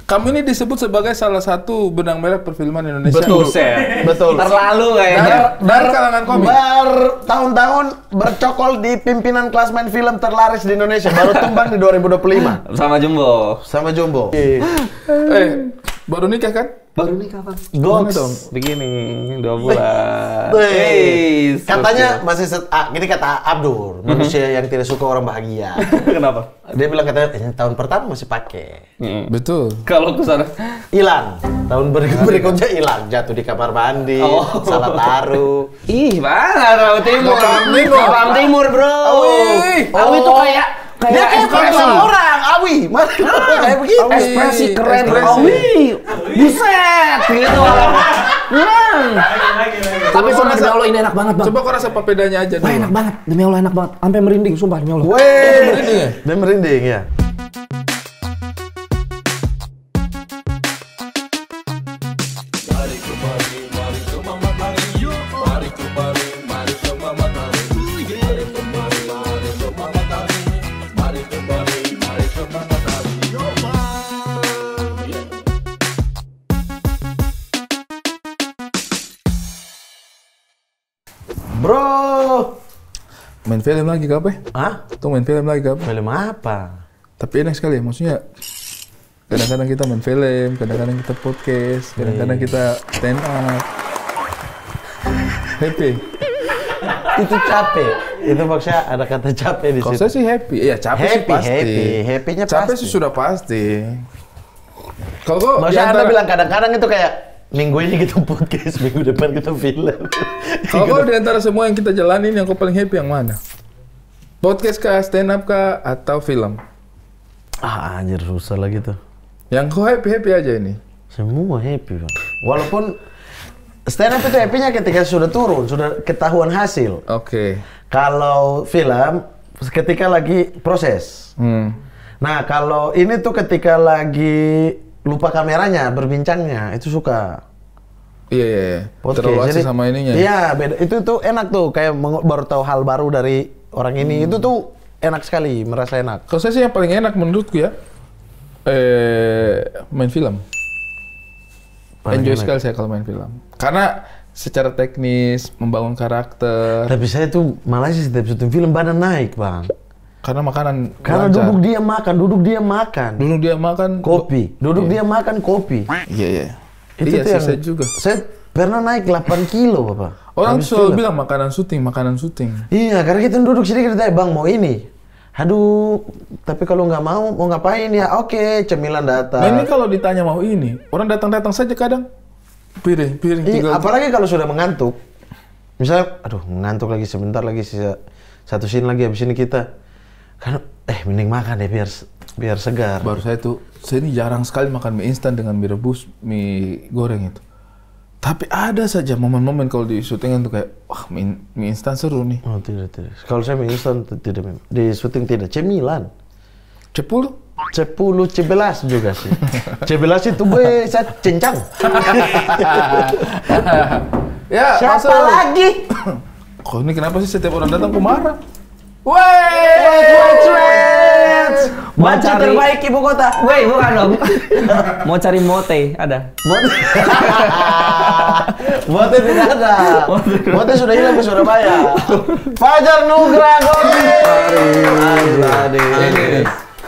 Kamu ini disebut sebagai salah satu benang merah perfilman Indonesia. Betul, Seth. Betul. Terlalu kayaknya. Dari kalangan komik. Bertahun-tahun bercokol di pimpinan klasemen film terlaris di Indonesia. Baru tumbang di 2025. Sama Jumbo. Sama Jumbo. Baru nikah kan? Baru nikah kapan? Gimana dong? Begini, 2 bulan. Katanya masih gini kata Abdur, manusia yang tidak suka orang bahagia. Kenapa? Dia bilang katanya tahun pertama masih pakai. Betul. Kalau ke sana Hilang. Tahun berikutnya hilang, jatuh di kamar mandi, salah taruh. ih, mana Rawa Timur? Paham Timur, Bro. Awi tuh kayak ekspresi orang, Awi. Mana kayak begitu. Ekspresi keren Awi. Buset, gitu. Tapi sumpah demi Allah ini enak banget, Bang. Coba kau rasa papedanya aja Wah, dulu. enak banget. Demi Allah enak banget. Sampai merinding, sumpah demi Allah. Weh, dia merinding ya. Bro, Main film lagi kah, Pe? hah? Tuh main film lagi kah, Pe? Film apa? Tapi enak sekali, maksudnya kadang-kadang kita main film, kadang-kadang kita podcast, kadang-kadang kita stand up. Happy. Itu capek. Itu maksudnya ada kata capek di Kalau situ. saya sih happy. Iya, capek sih pasti. Happy-nya Capek pasti. sih sudah pasti. Kalau kok Maksudnya Anda bilang kadang-kadang itu kayak minggu ini kita podcast, minggu depan kita film. kalau kau di antara semua yang kita jalanin, yang kau paling happy yang mana? Podcast kah, stand up kah, atau film? Ah, anjir susah lah gitu. Yang kau happy aja ini. Semua happy, Bang. Walaupun stand up itu happy-nya ketika sudah turun, sudah ketahuan hasil. Oke. Kalau film ketika lagi proses. Nah, kalau ini tuh ketika lagi lupa kameranya, berbincangnya, itu suka. Iya. Podcast. Terlalu asik Jadi, sama ininya. Iya, beda. Itu tuh enak tuh, kayak baru tahu hal baru dari orang ini. Itu tuh enak sekali, merasa enak. Kalau saya sih yang paling enak menurutku ya, main film. Paling Enjoy enak. sekali saya kalau main film. Karena secara teknis, membangun karakter, Tapi saya tuh malah sih setiap syuting film badan naik, Bang. karena makanan Karena lancar. duduk dia makan. Dulu dia makan Kopi. Duduk dia makan kopi. Iya. Itu Iya tuh sih, yang saya juga. Saya pernah naik 8 kilo, Bapak. Orang Habis selalu film. bilang makanan syuting. Iya, karena kita duduk sini kita tanya, Bang mau ini. Aduh, tapi kalau nggak mau ngapain ya? Oke, cemilan datang. Nah ini kalau ditanya mau ini, orang datang saja kadang piring Iya, tinggal. apalagi kalau sudah mengantuk. Misalnya, aduh mengantuk lagi sebentar lagi sisa satu scene lagi habis ini kita. Kan mending makan deh biar segar. Baru saya ini jarang sekali makan mie instan dengan mie rebus, mie goreng itu. Tapi ada saja momen-momen kalau di syutingan tuh kayak, wah mie instan seru nih. Oh tidak. Kalau saya mie instan tidak, di syuting tidak. Cemilan. Cepul? 10, 11 juga sih. 11 itu gue saya cencang. Ya, Siapa masuk. lagi? Kok ini kenapa sih setiap orang datang aku marah? Banci terbaik ibu kota. Woi, bukan dong. Mau cari mote, ada. Mote tidak ada. Mote sudah hilang ke Surabaya. Fajar Nugraha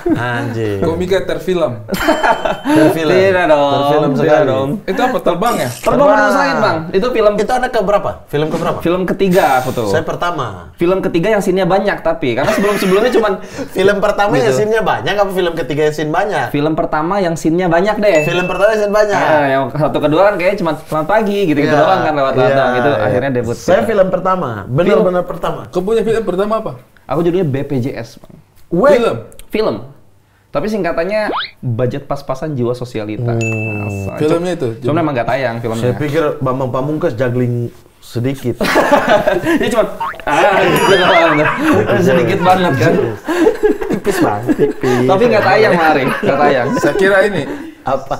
Anjing. Komika terfilm. Terfilm. Tidak dong. Terfilm Tidak sekali. dong. Itu apa terbang ya? Terbang rumah sakit, Bang. Itu film Itu anak keberapa? Film keberapa? film ketiga aku tuh. Saya pertama. Film ketiga yang scene-nya banyak tapi karena sebelumnya cuman Film pertama yang Gitu. scene-nya banyak apa film ketiga yang scene banyak? film pertama yang scene-nya banyak deh. Film pertama yang scene banyak. Nah, yang satu kedua kan kayaknya cuma selamat pagi gitu-gitu Iya, doang kan lewat iya, gitu. iya. Akhirnya debut. Saya film pertama, benar-benar pertama. Kau punya film pertama apa? Aku judulnya BPJS, Bang. Film. Film. Tapi singkatannya budget pas-pasan jiwa sosialita. Asal. Filmnya itu. Cuma emang nggak tayang filmnya. Saya pikir Bambang Pamungkas juggling sedikit. Dia cuma gitu doang. Sedikit banget kan. Tipis banget, tipis. Tapi nggak tayang, Mari. Nggak tayang. Saya kira ini Apa?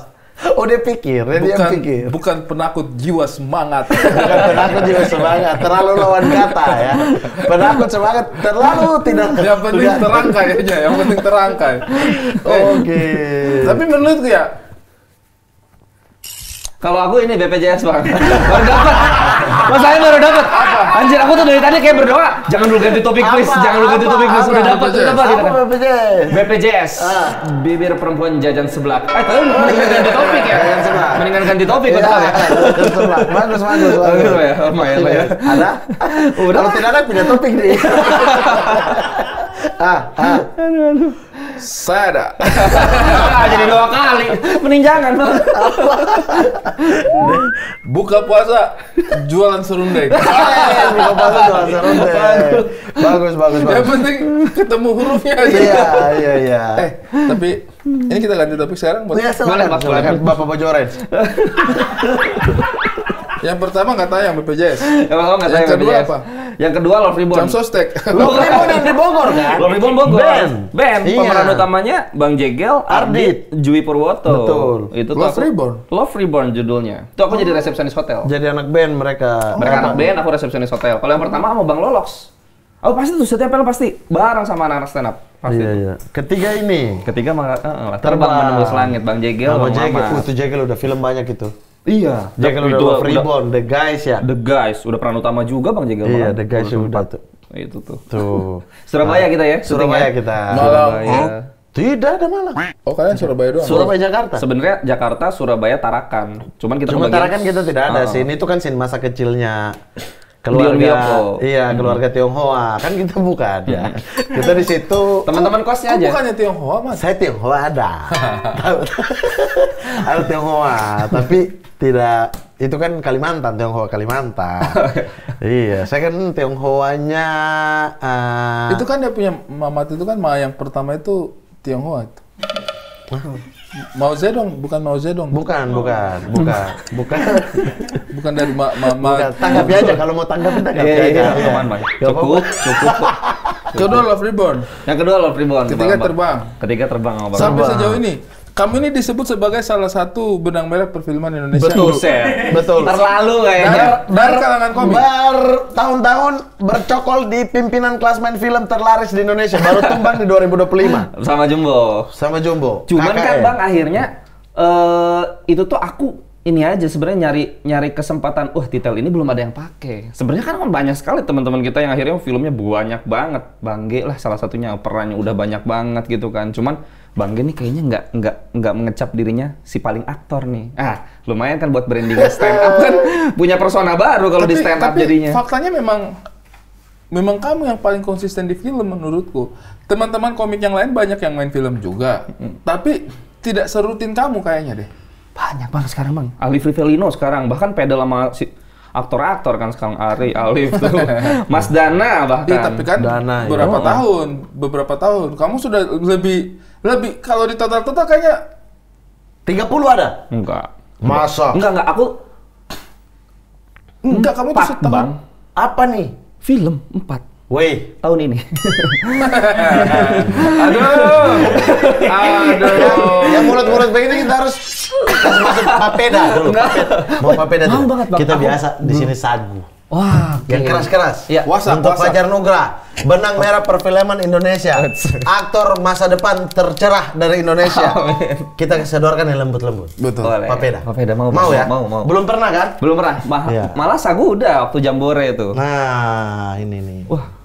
Oh dia pikir, dia pikir. bukan penakut jiwa semangat. Bukan penakut juga semangat, terlalu lawan kata ya. Penakut semangat, terlalu tidak. Yang penting terangkai aja, yang penting terangkai. Oke. Tapi menurutku ya, Kalau aku ini BPJS bang, baru dapat. Masalahnya baru dapat. Anjir, aku tuh dari tadi kayak berdoa. Jangan dulu ganti topik please, jangan dulu ganti topik please. Udah dapat, udah dapat. BPJS, bibir perempuan jajan sebelah. Tapi mendingan ganti topik ya. Mendingan ganti topik betul ya. Bagus. Ya, lumayan lah ya. Ada? Udah. Kalau tidak ada pindah topik nih. Saya ada. Jadi 2 kali. Mending jangan bang. Buka puasa, jualan serundeng. Buka puasa jualan serundeng. Bagus. Yang penting ketemu hurufnya aja. Iya. Tapi ini kita ganti topik sekarang. Iya, Boleh. Bapak baju orange. Yang pertama nggak tayang BPJS. Yang kedua apa? Yang kedua Love Reborn. Jam sostek. Love Reborn yang di Bogor kan? Love Reborn Bogor. Ben. Iya. Pemeran utamanya Bang Jegel, Ardit, Jui Purwoto. Betul. Itu tuh Love Reborn. Love Reborn judulnya. Itu aku jadi resepsionis hotel. Jadi anak band mereka. Mereka anak band, aku resepsionis hotel. Kalau yang pertama sama Bang Lolox. Oh pasti tuh setiap film pasti bareng sama anak-anak stand up. Pasti. Iya. Ketiga ini. Ketiga terbang menembus langit Bang Jegel, Bang Mama. Itu Jegel udah film banyak itu. Iya. Jegel udah Love Reborn, The Guys ya. The Guys udah peran utama juga Bang Jegel. Iya, The Guys udah tuh. Itu tuh. Surabaya kita ya. Surabaya kita. Malang. Tidak ada Malang. Oh kalian Surabaya doang? Surabaya Jakarta. Sebenarnya Jakarta, Surabaya, Tarakan. Cuman kita Tarakan kita tidak ada sih. Ini tuh kan scene masa kecilnya keluarga. Iya, keluarga Tionghoa. Kan kita bukan ya. Kita di situ teman-teman kosnya aja. Bukannya Tionghoa, Mas? Saya Tionghoa ada. Ada Tionghoa, tapi tidak. Itu kan Kalimantan, Tionghoa Kalimantan. Iya, saya kan Tionghoanya. Itu kan dia punya Mamat itu kan yang pertama itu Tionghoa itu. Mao Zedong, bukan Mao Zedong. Bukan. Bukan dari Mama. Tanggapi aja kalau mau tanggapi aja. Teman, cukup. Kedua Love Reborn. Yang kedua Love Reborn. Ketiga terbang. sama Bang. Sampai sejauh ini, kamu ini disebut sebagai salah satu benang merah perfilman Indonesia. Betul. Terlalu kayaknya. Dari kalangan komik. Bertahun-tahun bercokol di pimpinan klasemen film terlaris di Indonesia. Baru tumbang di 2025. Sama Jumbo. Cuman KKN. kan Bang akhirnya itu tuh aku ini aja sebenarnya nyari kesempatan. Titel ini belum ada yang pakai. Sebenarnya kan banyak sekali teman-teman kita yang akhirnya filmnya banyak banget. Bang G lah salah satunya perannya udah banyak banget gitu kan. Cuman Bang G nih kayaknya nggak mengecap dirinya si paling aktor nih. Lumayan kan buat branding stand up kan punya persona baru kalau di stand up jadinya. Faktanya memang kamu yang paling konsisten di film menurutku. Teman-teman komik yang lain banyak yang main film juga, tapi tidak serutin kamu kayaknya deh. Banyak banget sekarang Bang. Alif Rivelino sekarang bahkan pedal sama si aktor-aktor kan sekarang Alif tuh. Mas Dana bahkan. Iya, tapi kan Dana, beberapa tahun. Kamu sudah lebih kalau di total kayaknya 30 ada? Enggak. Masa? Enggak aku kamu tuh setahun. Bang. Apa nih? Film 4 tahun ini. Aduh. Yang mulut-mulut begini kita harus masuk papeda dulu. Mau papeda dulu. Mau banget, Bang. Kita biasa di sini sagu. Wah, Yang keras-keras. Iya. Untuk Fajar Nugra, benang merah perfilman Indonesia. Aktor masa depan tercerah dari Indonesia. Kita sedorkan yang lembut-lembut. Betul. Boleh. Papeda Mau ya? Mau. Belum pernah kan? Belum pernah. Iya. Malah sagu udah waktu Jambore itu. Nah, ini nih. Wah.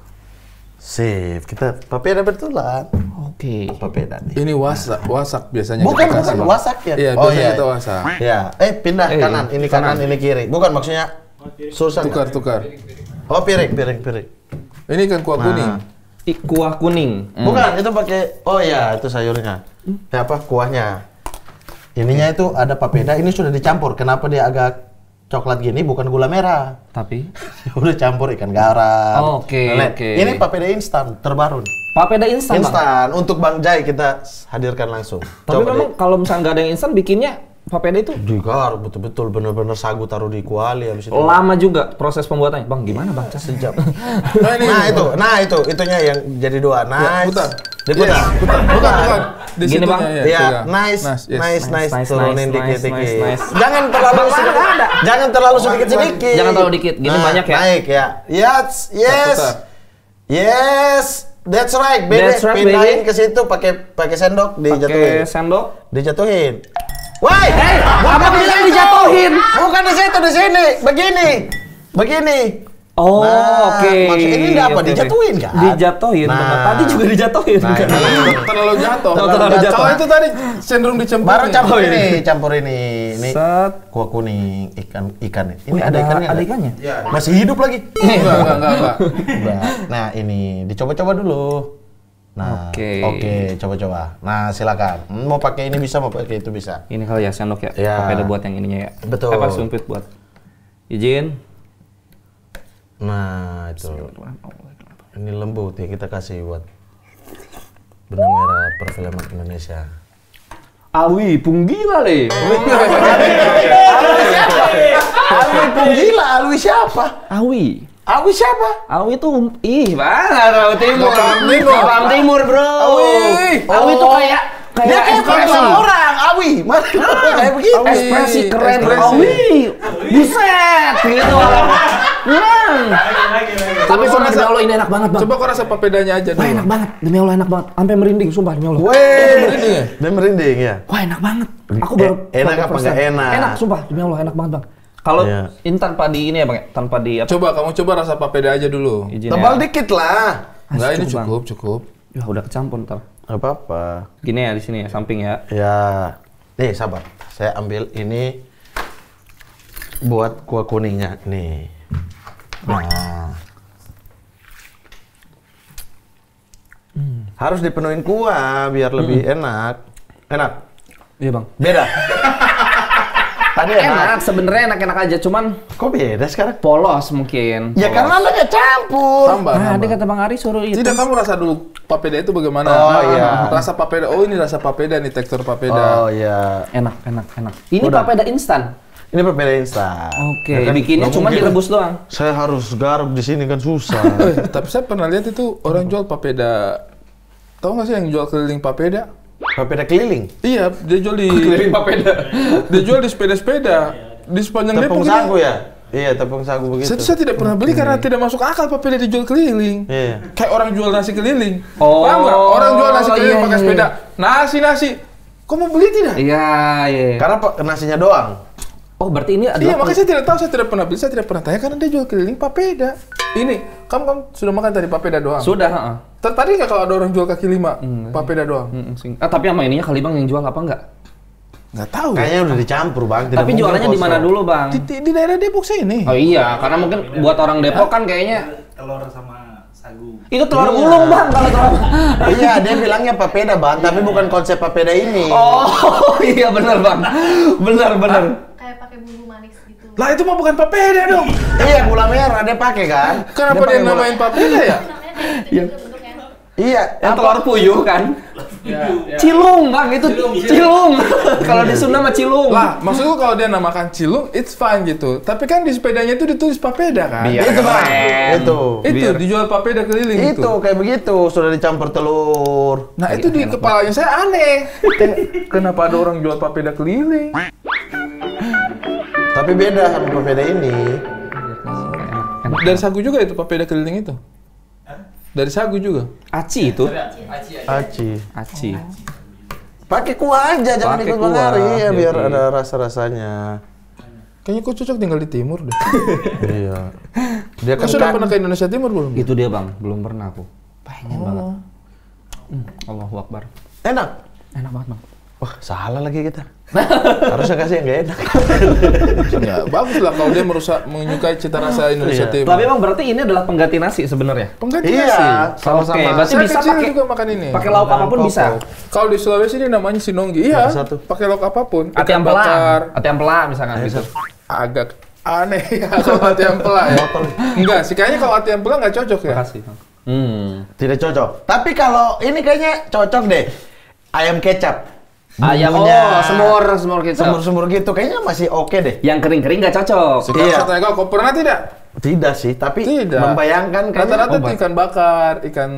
Sip, kita papeda betulan. Oke. Papeda nih. Ini wasak biasanya. Bukan, kita kasih, Bang. wasak ya? Iya, Oh, biasanya iya. kita wasak. Ya, pindah kanan, ini kanan, ini kiri. Bukan maksudnya susah. Tukar. Oh, piring. Ini kan kuah kuning. Kuah kuning. Bukan, itu pakai. Oh ya, itu sayurnya. Ya apa? Kuahnya. Ininya itu ada papeda. Ini sudah dicampur. Kenapa dia agak coklat gini? Bukan gula merah. Tapi Udah campur ikan garam. Oke. Ini papeda instan terbaru. papeda instan, Bang. Instan. Untuk Bang Jai kita hadirkan langsung. Tapi memang kalau misalnya nggak ada yang instan, bikinnya papeda itu digaruk betul-betul, bener-bener sagu taruh di kuali habis itu. lama juga proses pembuatannya. Bang, gimana Bang? Sejam. Nah itu itunya yang jadi dua. Nice. Putar. Diputar. Bukan. Di Gini, Bang. situnya, Iya, pegang. nice. Turunin dikit-dikit. nice. Jangan terlalu sedikit. Jangan terlalu sedikit-sedikit. Jangan terlalu dikit. Gini banyak ya. Naik ya. Yes. Putar. Yes. That's right, baby. That's right, Pindahin baby. ke situ pakai sendok, Pakai dijatuhin. sendok. Dijatuhin. Woi, Abang bilang dijatuhin. Bukan di situ, di sini. Begini. Oh, Nah, oke. maksudnya ini apa? Oke. Dijatuhin kan? Dijatuhin. Nah. benar. Tadi juga dijatuhin. Nah, kan? Terlalu jatuh. Terlalu jatuh. Kalau itu tadi cenderung dicemplung. Baru campur ini. Ini Set. kuah kuning, ikan. Ini Wih, ada ikannya. ada nggak? ikannya. Masih hidup lagi. Enggak. Udah. Nah, ini dicoba-coba dulu. Nah, Oke. oke, coba-coba. Nah, silakan. Mau pakai ini bisa, mau pakai itu bisa. Ini kali ya sendok ya. Ya. Papeda buat yang ininya ya. Betul. Apa sumpit buat. Izin. Nah, itu. Ini lembut ya kita kasih buat benang merah perfilman Indonesia. Awi, pung gila le. Alwi pun gila, Alwi siapa? Awi. Alwi siapa? Awi itu bang, Rawa Timur. Paham Timur. Paham Timur, bro. Awi itu kayak Dia kayak ekspresi. orang, Awi. Mana kayak begitu? Ekspresi keren Ekspresi. Awi. Buset gitu. Tapi sumpah demi Allah ini enak banget, Bang. Coba kau rasa papedanya aja Wah, dulu. enak banget. Demi Allah enak banget. Sampai merinding sumpah demi Allah. Weh, dia merinding ya. Wah, enak banget. Aku baru Enak apa nggak enak? Enak sumpah demi Allah enak banget, Bang. Kalau Iya. ini tanpa di ini ya, Bang, ya? Tanpa di apa? Coba kamu coba rasa papeda aja dulu. Izin Tebal ya. dikit lah. Enggak, ini Bang. cukup. Ya udah kecampur ntar. Gak apa-apa. Gini ya di sini ya, samping ya. Ya, nih sabar. Saya ambil ini buat kuah kuningnya nih. Nah, harus dipenuhin kuah biar lebih enak. Enak. Iya, Bang. Beda. Tadi Enak, sebenarnya enak-enak aja, cuman Kok beda sekarang? polos mungkin. Ya Polos. karena anda nggak campur. Tambah. Nah, dia kata Bang Ari suruh itu. Tidak, kamu rasa dulu papeda itu bagaimana? Oh, iya. Rasa papeda. Oh, ini rasa papeda nih, tekstur papeda. Oh ya. Enak. Ini Udah. papeda instan. Ini berbeda instan. Oke, Ya kan? bikinnya Nggak cuma mungkin. direbus doang. Saya harus garuk di sini kan susah. Tapi saya pernah lihat itu orang jual papeda. Tahu nggak sih yang jual keliling papeda? Papeda keliling. Iya, dia jual di papeda. dia jual di sepeda-sepeda di sepanjang Tepung Depok. sagu ini. ya? Iya, tepung sagu begitu. Saya tidak pernah beli karena tidak masuk akal papeda dijual keliling. Iya. Kayak orang jual nasi keliling. Oh, Paham nggak? Orang jual nasi keliling iya, pakai iya. sepeda. Nasi. Kau mau beli tidak? Iya. Karena nasinya doang. Oh, berarti ini Iya, adalah makanya saya tidak tahu, saya tidak pernah beli, saya tidak pernah tanya karena dia jual keliling papeda. Ini, kamu sudah makan tadi papeda doang? sudah, heeh. Tadi nggak kalau ada orang jual kaki lima, papeda doang? Tapi sama ininya kali Bang yang jual apa enggak? Nggak tahu ya. Kayaknya udah dicampur, Bang. Tidak Tapi mungkin jualannya di mana kosong. dulu, Bang? Di daerah Depok sini. Oh iya, karena mungkin buat orang Depok kan kayaknya Telur sama sagu. itu telur Iya. gulung, Bang, kalau telur. Iya, dia bilangnya papeda, Bang, tapi bukan konsep papeda ini. Oh, iya benar, Bang. Benar. Kayak pakai bumbu manis gitu. Lah itu mah bukan papeda dong. Iya, gula merah dia pakai kan? Kenapa dia pakai gula- namain papeda ya? Namanya kayak gitu juga bentuknya. Iya, Yang telur puyuh kan? Cilung, Bang, itu cilung. Kalau di Sunda mah cilung. Lah, maksudku kalau dia namakan cilung, it's fine gitu. Tapi kan di sepedanya itu ditulis papeda kan? Biar itu, Bang. keren. Itu. Itu dijual papeda keliling Itu kayak begitu, sudah dicampur telur. Nah itu di kepalanya saya aneh. Kenapa ada orang jual papeda keliling? Tapi beda sama papeda ini. Dari sagu juga itu papeda keliling itu? Dari sagu juga? Aci itu. Aci. Aci. Pakai kuah aja, jangan Pakai ikut kuah, Bang Ari ya, oke, biar oke. ada rasa-rasanya. Kayaknya kok cocok tinggal di timur deh. Iya. Dia Kau kan sudah pernah ke Indonesia Timur belum? Itu dia, Bang. Belum pernah aku. Pengen banget. Allahu Akbar. enak. Enak banget, Bang. Wah, salah lagi kita. Harusnya kasih yang gak enak. Ya, bagus lah kalau dia menyukai cita rasa Indonesia Iya. Timur. Tapi Bang berarti ini adalah pengganti nasi sebenarnya. Pengganti Iya, nasi. sama-sama. Oke, berarti Saya bisa kecil pakai juga makan ini. pakai lauk apapun bisa. Kalau di Sulawesi ini namanya sinonggi. Iya, Satu. pakai lauk apapun. Ati Ikan ampela. bakar. Ati ampela misalkan gitu. Agak aneh ya kalau ati ampela ya. Enggak sih, kayaknya kalau ati ampela nggak cocok ya. Makasih, Bang. Tidak cocok. Tapi kalau ini kayaknya cocok deh. Ayam kecap. Ayam Bumbunya. semur kecap. Semur-semur gitu kayaknya masih oke deh. Yang kering-kering nggak cocok. Sekarang Iya. saya tanya kau pernah tidak? Tidak sih, tapi Tidak. membayangkan kayaknya Rata-rata tuh ikan bakar, ikan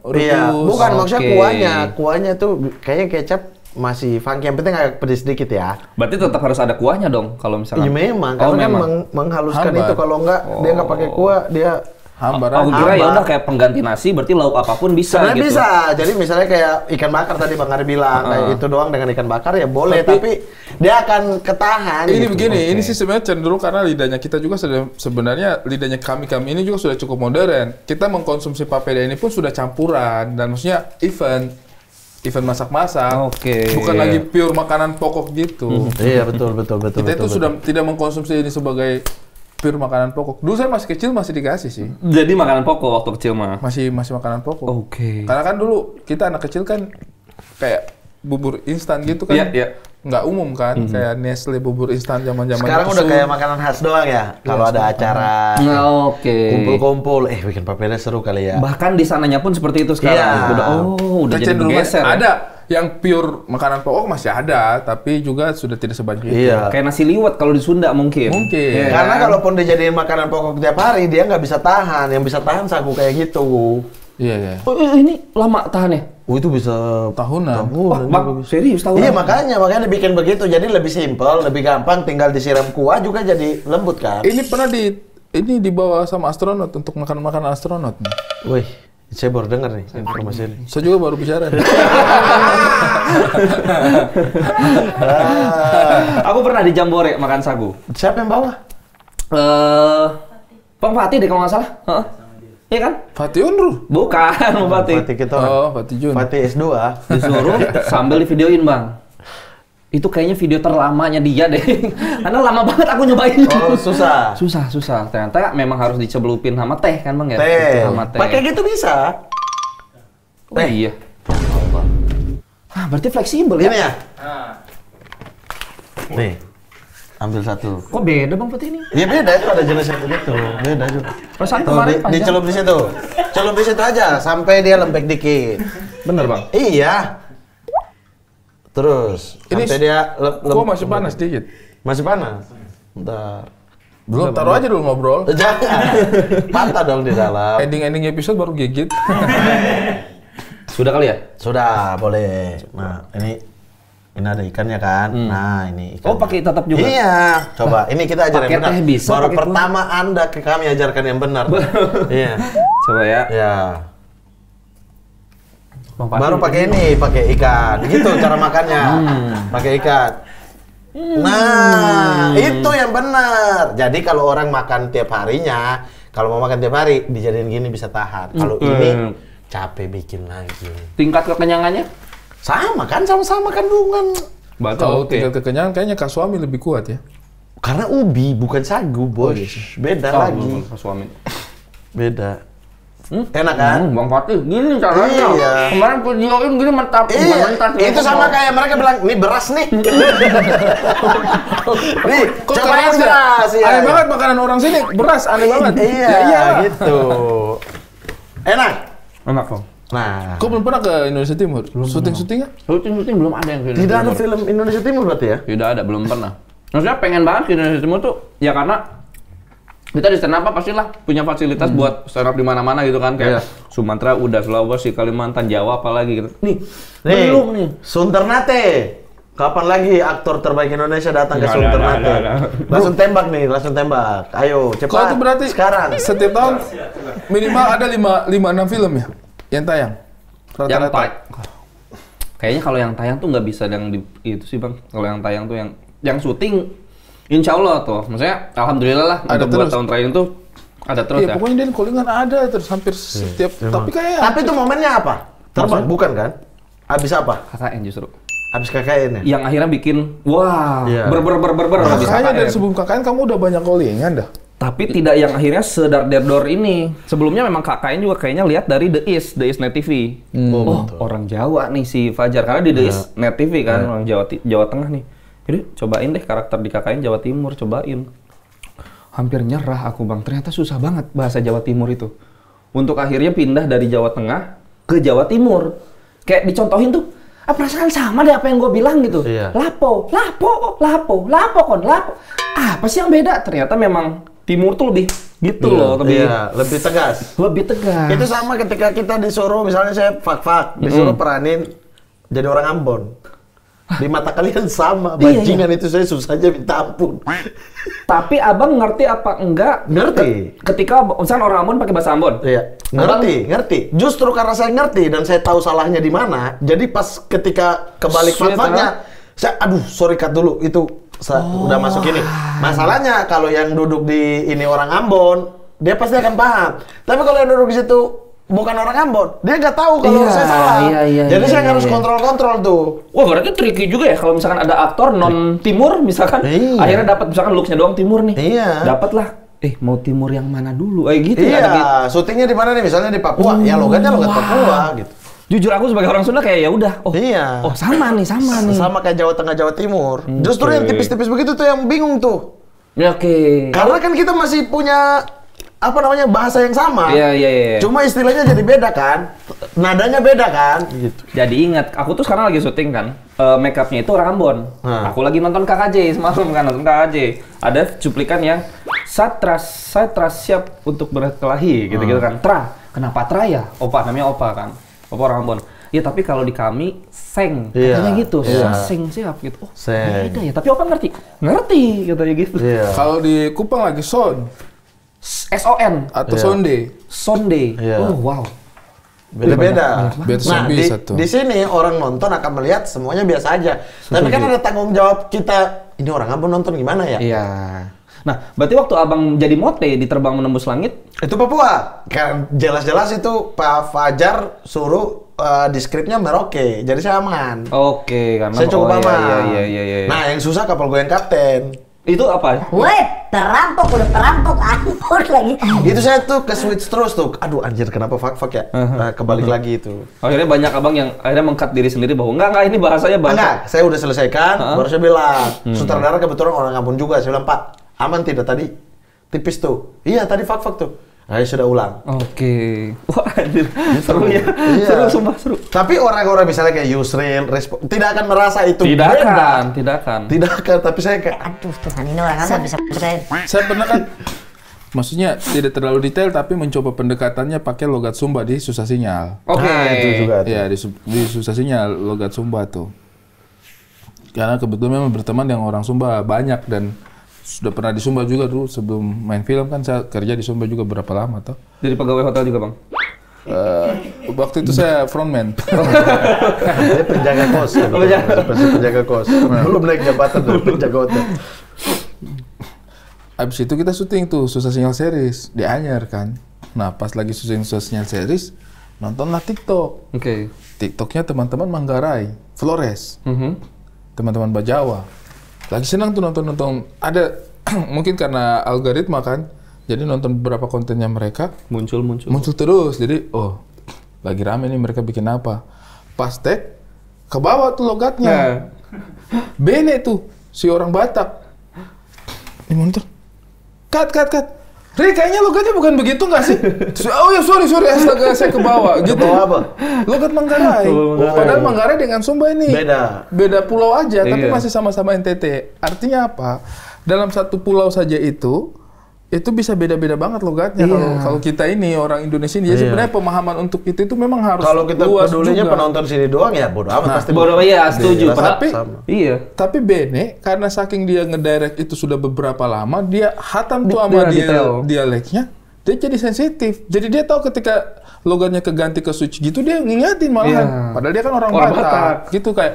rebus. Iya, bukan maksudnya Oke. kuahnya. Kuahnya tuh kayaknya kecap masih funky. Yang penting agak pedes sedikit ya. Berarti tetap harus ada kuahnya dong kalau misalkan. Iya memang, Oh, karena kan memang. menghaluskan Hambar. itu. Kalau enggak, dia nggak pakai kuah, dia Hambar Aku aja. kira ya udah kayak pengganti nasi, berarti lauk apapun bisa Sebenarnya gitu. bisa. Jadi misalnya kayak ikan bakar tadi Bang Ari bilang, kayak itu doang dengan ikan bakar ya boleh, tapi dia akan ketahan. Ini gitu. begini, ini sih sebenarnya cenderung karena lidahnya kita juga sudah, sebenarnya lidahnya kami ini juga sudah cukup modern. Kita mengkonsumsi papeda ini pun sudah campuran dan maksudnya event masak-masak. Oke. Bukan lagi pure makanan pokok gitu. Iya betul. Kita itu sudah tidak mengkonsumsi ini sebagai pure makanan pokok. Dulu saya masih kecil masih dikasih sih. Jadi makanan pokok waktu kecil mah. Masih makanan pokok. Oke. Karena kan dulu kita anak kecil kan kayak bubur instan gitu kan. Iya. Nggak umum kan, kayak Nestle bubur instan zaman-zaman Sekarang itu udah kayak makanan khas doang ya. Kalau ada acara Oke. kumpul-kumpul, bikin papeda seru kali ya. Bahkan di sananya pun seperti itu sekarang. Iya. Udah jadi kecenderungan bergeser. Ya? ada yang pure makanan pokok masih ada, tapi juga sudah tidak sebanyak itu. Iya. Kayak nasi liwet kalau di Sunda mungkin. Mungkin. Iya. Karena kalaupun dijadiin makanan pokok tiap hari, dia nggak bisa tahan. Yang bisa tahan sagu kayak gitu. Iya. Oh, ini lama tahannya? Oh itu bisa Tahunan. Wah, Bang, serius tahu? Iya makanya dibikin begitu. Jadi lebih simpel, lebih gampang. Tinggal disiram kuah juga jadi lembut kan. Ini pernah dibawa sama astronot untuk makanan astronot. Wih, saya baru dengar nih informasi ini. Saya juga baru bicara. Aku pernah di Jambore makan sagu. Siapa yang bawa? Bang Fatih deh kalau nggak salah. Heeh. Iya kan? Fatih Unru. Bukan, Bang Fatih. Fatih kita. Oh, Fatih Jun. Fatih S2. Disuruh sambil divideoin, Bang. Itu kayaknya video terlamanya dia deh. Karena lama banget aku nyobain. Oh, susah. Susah. Ternyata memang harus dicelupin sama teh kan, Bang ya? Teh. Sama teh. Pakai gitu bisa. Oh, iya. Ah, berarti fleksibel ya? Ini ya? Nih. Ambil satu. Kok beda, Bang Fatih ini? Iya beda itu ada jenis yang begitu. Beda juga. Perasaan Tuh, kemarin panjang. dicelup di situ. Celup di situ aja sampai dia lembek dikit. Bener, Bang? Iya. Terus Ini sampai dia Kok masih panas dikit? Masih panas. Bentar. Belum, taruh aja dulu ngobrol. Jangan. Patah dong di dalam. Ending episode baru gigit. Sudah kali ya? Sudah, boleh. Nah, ini ada ikannya kan? Nah, ini ikan. Oh, pakai tatap juga? Iya. Coba, ini kita ajar Pakai yang benar. teh bisa, Baru pakai pertama Anda ke kami ajarkan yang benar. Iya. Coba ya. Ya. Bang Fatih. Baru pakai ini, pakai ikan. Gitu cara makannya. Pakai ikan. Nah, itu yang benar. Jadi kalau orang makan tiap harinya, kalau mau makan tiap hari, dijadiin gini bisa tahan. Kalau ini capek bikin lagi. Tingkat kekenyangannya? Sama kan, sama-sama kandungan. Kalau tinggal kekenyangan kayaknya Kak Suami lebih kuat ya. Karena ubi bukan sagu, bos. Beda lagi. Suami. Beda. Enak kan? Bang Fatih, gini caranya. Iya. Kemarin videoin gini mentap. Iya, itu sama kayak mereka bilang, ini beras nih. Nih, Kok cobain keras ya? beras. Iya. Aneh banget makanan orang sini, beras aneh banget. Iya, Ya, iya. gitu. Enak. Enak kok. Nah, Kok belum pernah ke Indonesia Timur? Syuting-syutingnya? Syuting belum ada yang tidak ada film Indonesia Timur berarti ya? Tidak ada, belum pernah. Maksudnya pengen banget ke Indonesia Timur tuh, ya karena kita di stand up pastilah punya fasilitas buat stand up di mana-mana gitu kan, kayak Sumatera udah, Sulawesi, Kalimantan, Jawa apalagi gitu. Nih, belum nih. Sunternate. Kapan lagi aktor terbaik Indonesia datang ke Nggak Sunternate? ada. Langsung tembak nih, langsung tembak. Ayo, cepat. Kalau itu berarti sekarang. setiap tahun minimal ada 5-6 film ya yang tayang. Yang Rata-rata. kayaknya kalau yang tayang tuh nggak bisa yang di itu sih Bang. Kalau yang tayang tuh yang syuting, insya Allah tuh. Maksudnya alhamdulillah lah Ada untuk 2 terus. tahun terakhir itu ada terus Iya, ya. pokoknya dia callingan ada terus hampir setiap. Tapi kayak Tapi itu momennya apa? Terbang, bukan kan? Abis apa? KKN justru. Abis KKN ya? Yang akhirnya bikin wah Iya. ber habis makanya dari KKN. sebelum KKN kamu udah banyak callingan dah. Tapi tidak yang akhirnya sedar-dor ini. Sebelumnya memang KKN juga kayaknya lihat dari The East Net TV. Oh, orang Jawa nih si Fajar. Karena di The East Net TV kan, orang Jawa Tengah nih. Jadi cobain deh karakter di KKN Jawa Timur, cobain. Hampir nyerah aku Bang, ternyata susah banget bahasa Jawa Timur itu. Untuk akhirnya pindah dari Jawa Tengah ke Jawa Timur. Kayak dicontohin tuh, perasaan sama deh apa yang gue bilang gitu. Iya. Lapo kon. Apa sih yang beda? Ternyata memang Timur tuh lebih gitu loh, Lebih tegas. lebih tegas. Itu sama ketika kita disuruh, misalnya saya fak-fak, disuruh peranin jadi orang Ambon. Di mata kalian sama, Iya, bajingan itu saya susah aja minta ampun. Tapi abang ngerti apa enggak? Ngerti. Ketika misalnya orang Ambon pakai bahasa Ambon. Iya, ngerti. Justru karena saya ngerti dan saya tahu salahnya di mana, jadi pas ketika kebalik Sweet, fatwanya, saya aduh sorry cut dulu itu udah masuk ini. Masalahnya kalau yang duduk di ini orang Ambon, dia pasti akan paham. Tapi kalau yang duduk di situ bukan orang Ambon, dia nggak tahu kalau Iya, saya salah. iya, Jadi saya iya, harus iya. kontrol tuh. Wah, berarti tricky juga ya kalau misalkan ada aktor non timur misalkan Iya. akhirnya dapat misalkan looks-nya doang timur nih. Iya. Dapatlah. Mau timur yang mana dulu? Gitu ya. Iya, ada gitu. syutingnya di mana nih? Misalnya di Papua, ya logatnya logat Papua gitu. Jujur aku sebagai orang Sunda kayak ya udah. Iya. Oh, sama nih. Sama kayak Jawa Tengah, Jawa Timur. Justru yang tipis-tipis begitu tuh yang bingung tuh. Ya, oke. Karena kan kita masih punya bahasa yang sama. Iya. Cuma istilahnya jadi beda kan, nadanya beda kan. Gitu. Jadi ingat, aku tuh sekarang lagi syuting kan, make upnya itu orang Ambon. Nah. Aku lagi nonton KKJ semalam kan, nonton KKJ. Ada cuplikan yang saya siap untuk berkelahi, gitu-gitu kan. Kenapa Tra ya? Opa, namanya Opa kan. Opa orang Ambon. Ya tapi kalau di kami, Seng. Iya, Katanya gitu, iya. Seng siap gitu. Oh, Seng. beda ya. Tapi Opa ngerti? Ngerti, katanya gitu. Iya. Kalau di Kupang lagi Son SON, atau Iya. Sonde. Sonde. Iya. Oh, wow. Beda-beda. Biar Nah, bisa tuh. di sini orang nonton akan melihat semuanya biasa aja. Tapi kan ada tanggung jawab kita. Ini orang Ambon nonton gimana ya? Iya. Nah, berarti waktu abang jadi mote di Terbang Menembus Langit, Itu Papua. Kan jelas-jelas itu Pak Fajar suruh di skripnya Merauke. Jadi saya aman. oke, karena Saya cukup aman. Iya. Nah, yang susah kapal goyang kapten. Itu apa? Woi, udah terampok, ampun lagi. Itu saya tuh ke switch terus tuh. Aduh anjir kenapa fuck ya? Nah, kebalik lagi itu. Akhirnya banyak abang yang akhirnya meng-cut diri sendiri bahwa enggak ini bahasanya bahasa. Enggak, saya udah selesaikan, baru saya bilang. Sutradara kebetulan orang kampung juga. Saya bilang, Pak, aman tidak tadi? Tipis tuh. Iya, tadi fuck tuh. Ayo sudah ulang. Oke. Wah, anjir. Seru ya. Iya. Seru, sumpah seru. Tapi orang-orang misalnya kayak Yusril, tidak akan merasa itu Tidak beda. akan. Tidak akan, tapi saya kayak, Aduh, Tuhan ini orang apa bisa percaya? Saya pernah kan, maksudnya tidak terlalu detail tapi mencoba pendekatannya pakai logat Sumba di Susah Sinyal. Oke. Nah, itu juga tuh. Iya di Susah Sinyal logat Sumba tuh. Karena kebetulan memang berteman yang orang Sumba banyak dan sudah pernah di Sumba juga dulu sebelum main film kan saya kerja di Sumba juga berapa lama toh. Jadi pegawai hotel juga, Bang. Waktu itu saya frontman. dia penjaga kos. Penjaga kos. Belum naik jabatan dari penjaga hotel. Abis itu kita syuting tuh Susah Sinyal series di Anyer kan. Nah pas lagi syuting Susah Sinyal series nontonlah TikTok. Oke. TikToknya teman-teman Manggarai, Flores, Mhm. teman-teman Bajawa. Lagi senang tuh nonton. Ada mungkin karena algoritma kan. Jadi nonton beberapa kontennya mereka Muncul. muncul terus. Jadi lagi rame nih mereka bikin apa. Pas tag ke bawah tuh logatnya. Bene tuh si orang Batak. Ini monitor. Cut. Ri, kayaknya logatnya bukan begitu nggak sih? Terus, oh ya sorry, astaga saya ke bawah. Gitu. Bawa apa? Logat Manggarai. Padahal Manggarai dengan Sumba ini beda pulau aja, tapi Iya. masih sama-sama NTT. Artinya apa? Dalam satu pulau saja itu bisa beda-beda banget logatnya. Kalau kita ini orang Indonesia ini, jadi sebenarnya pemahaman untuk itu memang harus Kalau kita luas pedulinya juga. penonton sini doang ya bodo amat pasti. Bodoh ya, setuju. Rasa Tapi sama. iya. Tapi Bene, karena saking dia ngedirect itu sudah beberapa lama, dia hatam tuh sama Detail. dialeknya, dia jadi sensitif. Jadi dia tahu ketika logatnya keganti ke switch gitu, dia ngingetin malahan. Iya. Padahal dia kan orang Orang Batak. Batak. Gitu kayak,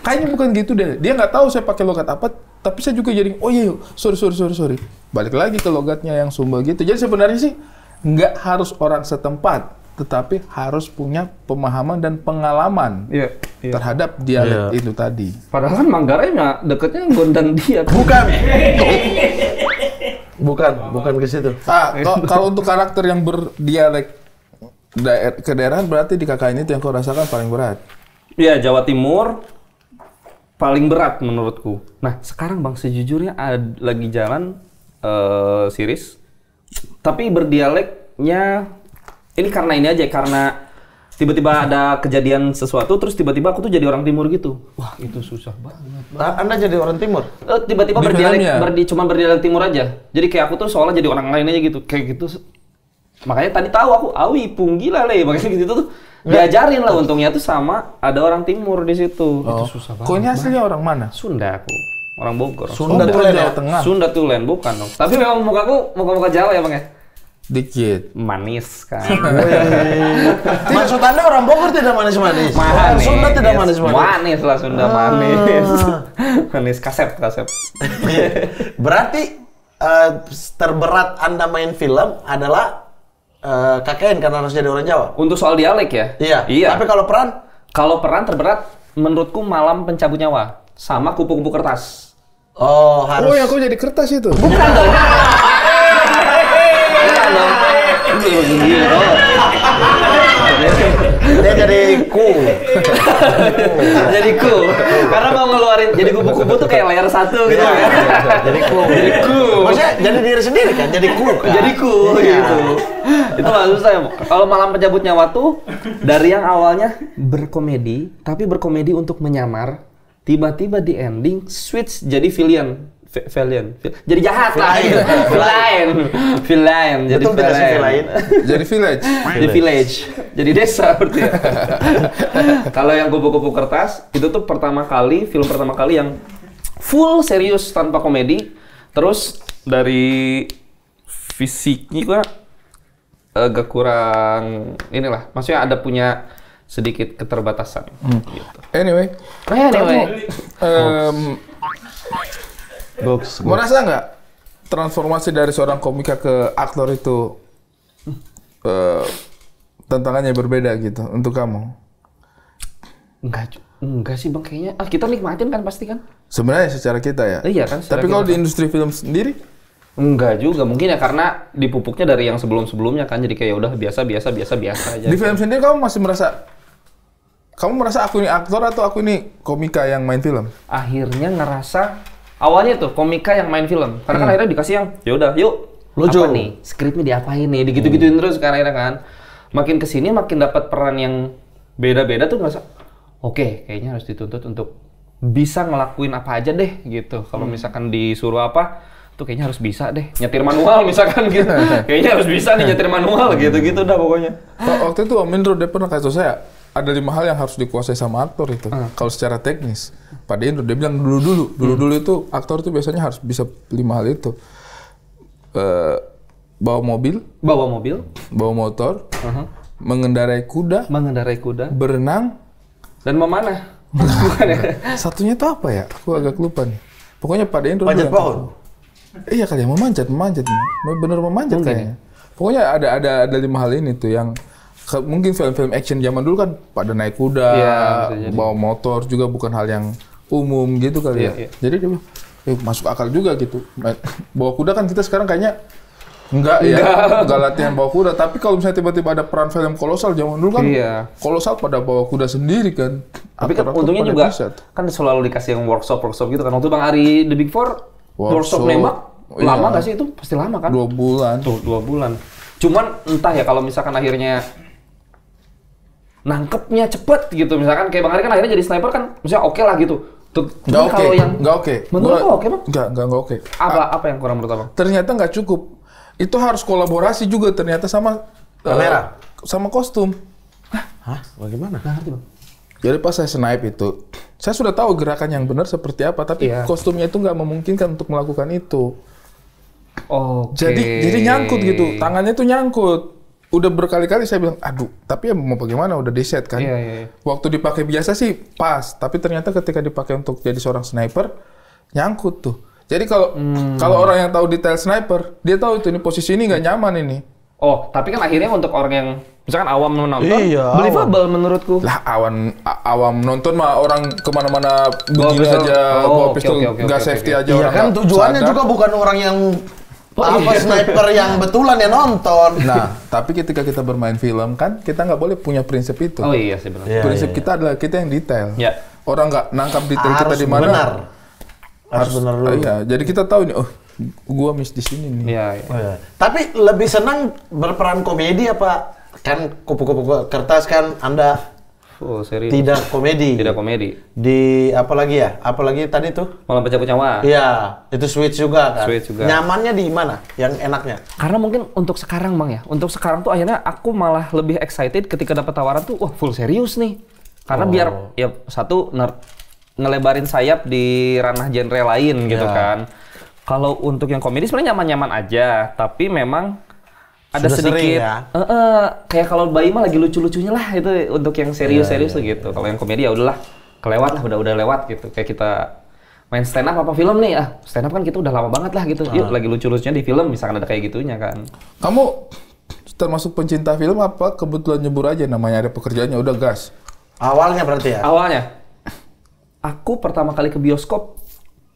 kayaknya bukan gitu deh. Dia nggak tahu saya pakai logat apa, tapi saya juga jadi, oh iya, sorry. Balik lagi ke logatnya yang Sumba gitu. Jadi sebenarnya sih, nggak harus orang setempat, tetapi harus punya pemahaman dan pengalaman Iya. terhadap dialek Iya. itu tadi. Padahal kan Manggarai mah deketnya Gondang dia. Bukan ke situ. Kalau untuk karakter yang berdialek kedaerahan berarti di KKN itu yang kau rasakan paling berat. Iya, Jawa Timur paling berat menurutku. Nah, sekarang Bang sejujurnya lagi jalan series, tapi berdialeknya ini karena ini aja, karena tiba-tiba ada kejadian sesuatu, terus tiba-tiba aku tuh jadi orang timur gitu. Wah, itu susah banget. Anda jadi orang timur? Tiba-tiba Di berdialek, filmnya? cuman berdialek timur aja. Jadi kayak aku tuh seolah jadi orang lain aja gitu, kayak gitu. Makanya tadi tahu aku, awi, punggila le, makanya gitu tuh. Diajarin lah untungnya tuh sama ada orang timur di situ. Oh. Itu susah banget. Kok ini aslinya orang mana? Sunda aku. Orang Bogor. Sunda bukan Tulen Jawa ya? Tengah. Sunda Tulen bukan dong. Tapi memang mukaku muka-muka Jawa ya, Bang ya? Dikit. Manis kan. Maksud Anda orang Bogor tidak manis-manis? Orang Manis. Sunda tidak manis-manis? Manis lah Sunda manis. Manis kasep. Berarti terberat Anda main film adalah KKN karena harus jadi orang Jawa? Untuk soal dialek ya? Iya. Tapi kalau peran? Kalau peran terberat menurutku Malam Pencabut Nyawa sama Kupu-Kupu Kertas. Oh, harus. Oh, yang kau jadi kertas itu? Bukan dong. Bukan dong. Gila. Dia jadi Jadi ku. Karena mau ngeluarin jadi kupu-kupu tuh kayak layar satu gitu Iya, kan. jadi ku. Maksudnya jadi diri sendiri kan? Jadi ku kan? Jadi ku gitu. Itu nggak susah ya. Kalau Malam Pencabut Nyawa tuh dari yang awalnya berkomedi, tapi berkomedi untuk menyamar, tiba-tiba di ending switch jadi villain. Jadi jahat lah. Villain. Jadi Betul tidak sih villain? Jadi village. Jadi village. Jadi desa berarti ya. Kalau yang Kupu-Kupu Kertas itu tuh film pertama kali yang full serius tanpa komedi. Terus dari fisiknya juga agak kurang inilah. Maksudnya ada punya sedikit keterbatasan. Gitu. Anyway. Merasa nggak transformasi dari seorang komika ke aktor itu tantangannya berbeda gitu untuk kamu? Enggak sih Bang, kayaknya kita nikmatin kan pasti kan? Sebenarnya secara kita ya. Iya kan. Tapi kalau di industri film sendiri? Enggak juga, mungkin ya karena dipupuknya dari yang sebelum-sebelumnya kan, jadi kayak udah biasa aja. Di film sendiri kamu masih merasa aku ini aktor atau aku ini komika yang main film? Akhirnya ngerasa awalnya tuh komika yang main film, karena kan akhirnya dikasih yang ya udah yuk lucu apa nih skripnya diapain nih, digitu-gituin terus kan akhirnya kan. Makin kesini makin dapat peran yang beda-beda tuh ngerasa oke, kayaknya harus dituntut untuk bisa ngelakuin apa aja deh gitu. Kalau misalkan disuruh apa tuh kayaknya harus bisa deh nyetir manual misalkan gitu. Kayaknya harus bisa nih nyetir manual gitu dah pokoknya. Waktu itu Om Indro dia pernah kasih saya ada 5 hal yang harus dikuasai sama aktor itu. Kalau secara teknis, Pak Indro dia bilang dulu itu aktor itu biasanya harus bisa 5 hal itu. Bawa mobil, bawa motor, mengendarai kuda, berenang, dan memanah. Bukan ya? Satunya itu apa ya? Aku agak lupa nih. Pokoknya Pak Indro panjat pohon. Iya kali ya, memanjat. Bener memanjat kayaknya. Pokoknya ada 5 hal ini tuh yang mungkin film-film action zaman dulu kan pada naik kuda, bawa motor juga bukan hal yang umum gitu kali ya. Jadi dia bilang, masuk akal juga gitu. Bawa kuda kan kita sekarang kayaknya enggak latihan bawa kuda. Tapi kalau misalnya tiba-tiba ada peran film kolosal zaman dulu kan, kolosal pada bawa kuda sendiri kan. Tapi kan untungnya juga kan selalu dikasih yang workshop gitu kan. Waktu Bang Ari The Big Four, workshop nembak, lama nggak sih itu? Pasti lama kan? 2 bulan. Tuh, 2 bulan. Cuman entah ya kalau misalkan akhirnya nangkepnya cepet gitu, misalkan kayak Bang Ari kan akhirnya jadi sniper kan, misalnya oke lah gitu. Nggak oke, kalau yang nggak oke. Menurut lo oke Bang? Nggak oke. Apa yang kurang menurut Abang? Ternyata nggak cukup. Itu harus kolaborasi juga ternyata sama kamera, sama kostum. Hah? Bagaimana? Nggak ngerti Bang. Jadi pas saya snipe itu, saya sudah tahu gerakan yang benar seperti apa, tapi kostumnya itu nggak memungkinkan untuk melakukan itu. Jadi nyangkut gitu, tangannya tuh nyangkut. Udah berkali-kali saya bilang, aduh, tapi ya mau bagaimana, udah di-set kan. Waktu dipakai biasa sih pas, tapi ternyata ketika dipakai untuk jadi seorang sniper, nyangkut tuh. Jadi kalau orang yang tahu detail sniper, dia tahu itu ini posisi ini nggak nyaman ini. Oh, tapi kan akhirnya untuk orang yang misalkan awam menonton, believable menurutku. Lah awam nonton mah orang kemana-mana begini aja, bawa pistol, nggak safety aja. Iya kan tujuannya juga bukan orang yang sniper yang betulan yang nonton. Nah, tapi ketika kita bermain film kan, kita nggak boleh punya prinsip itu. Oh iya sih benar. Prinsip kita adalah kita yang detail. Orang nggak nangkap detail kita di mana. Harus benar dulu. Iya, jadi kita tahu nih, oh, gua miss di sini nih. Iya. Tapi lebih senang berperan komedi apa? Kan Kupu-Kupu Kertas kan Anda Full serius. Tidak komedi. Tidak komedi. Di apa lagi ya? Apa lagi tadi tuh? Malam Pencabut Nyawa. Iya, itu Switch juga kan. Switch juga. Nyamannya di mana? Yang enaknya? Karena mungkin untuk sekarang Bang ya, untuk sekarang tuh akhirnya aku malah lebih excited ketika dapat tawaran tuh, wah full serius nih. Karena biar ya satu ngelebarin sayap di ranah genre lain gitu kan. Kalau untuk yang komedi sebenarnya nyaman-nyaman aja, tapi memang ada Sudah sedikit sering, ya? kayak kalau bayi mah lagi lucu-lucunya lah itu untuk yang serius-serius tuh gitu. Kalau yang komedi ya udahlah kelewat lah, udah lewat gitu. Kayak kita main stand up apa film nih, stand up kan kita udah lama banget lah gitu. Yuk lagi lucu-lucunya di film misalkan ada kayak gitunya kan. Kamu termasuk pencinta film apa kebetulan nyebur aja namanya ada pekerjaannya udah gas? Awalnya berarti ya? Awalnya aku pertama kali ke bioskop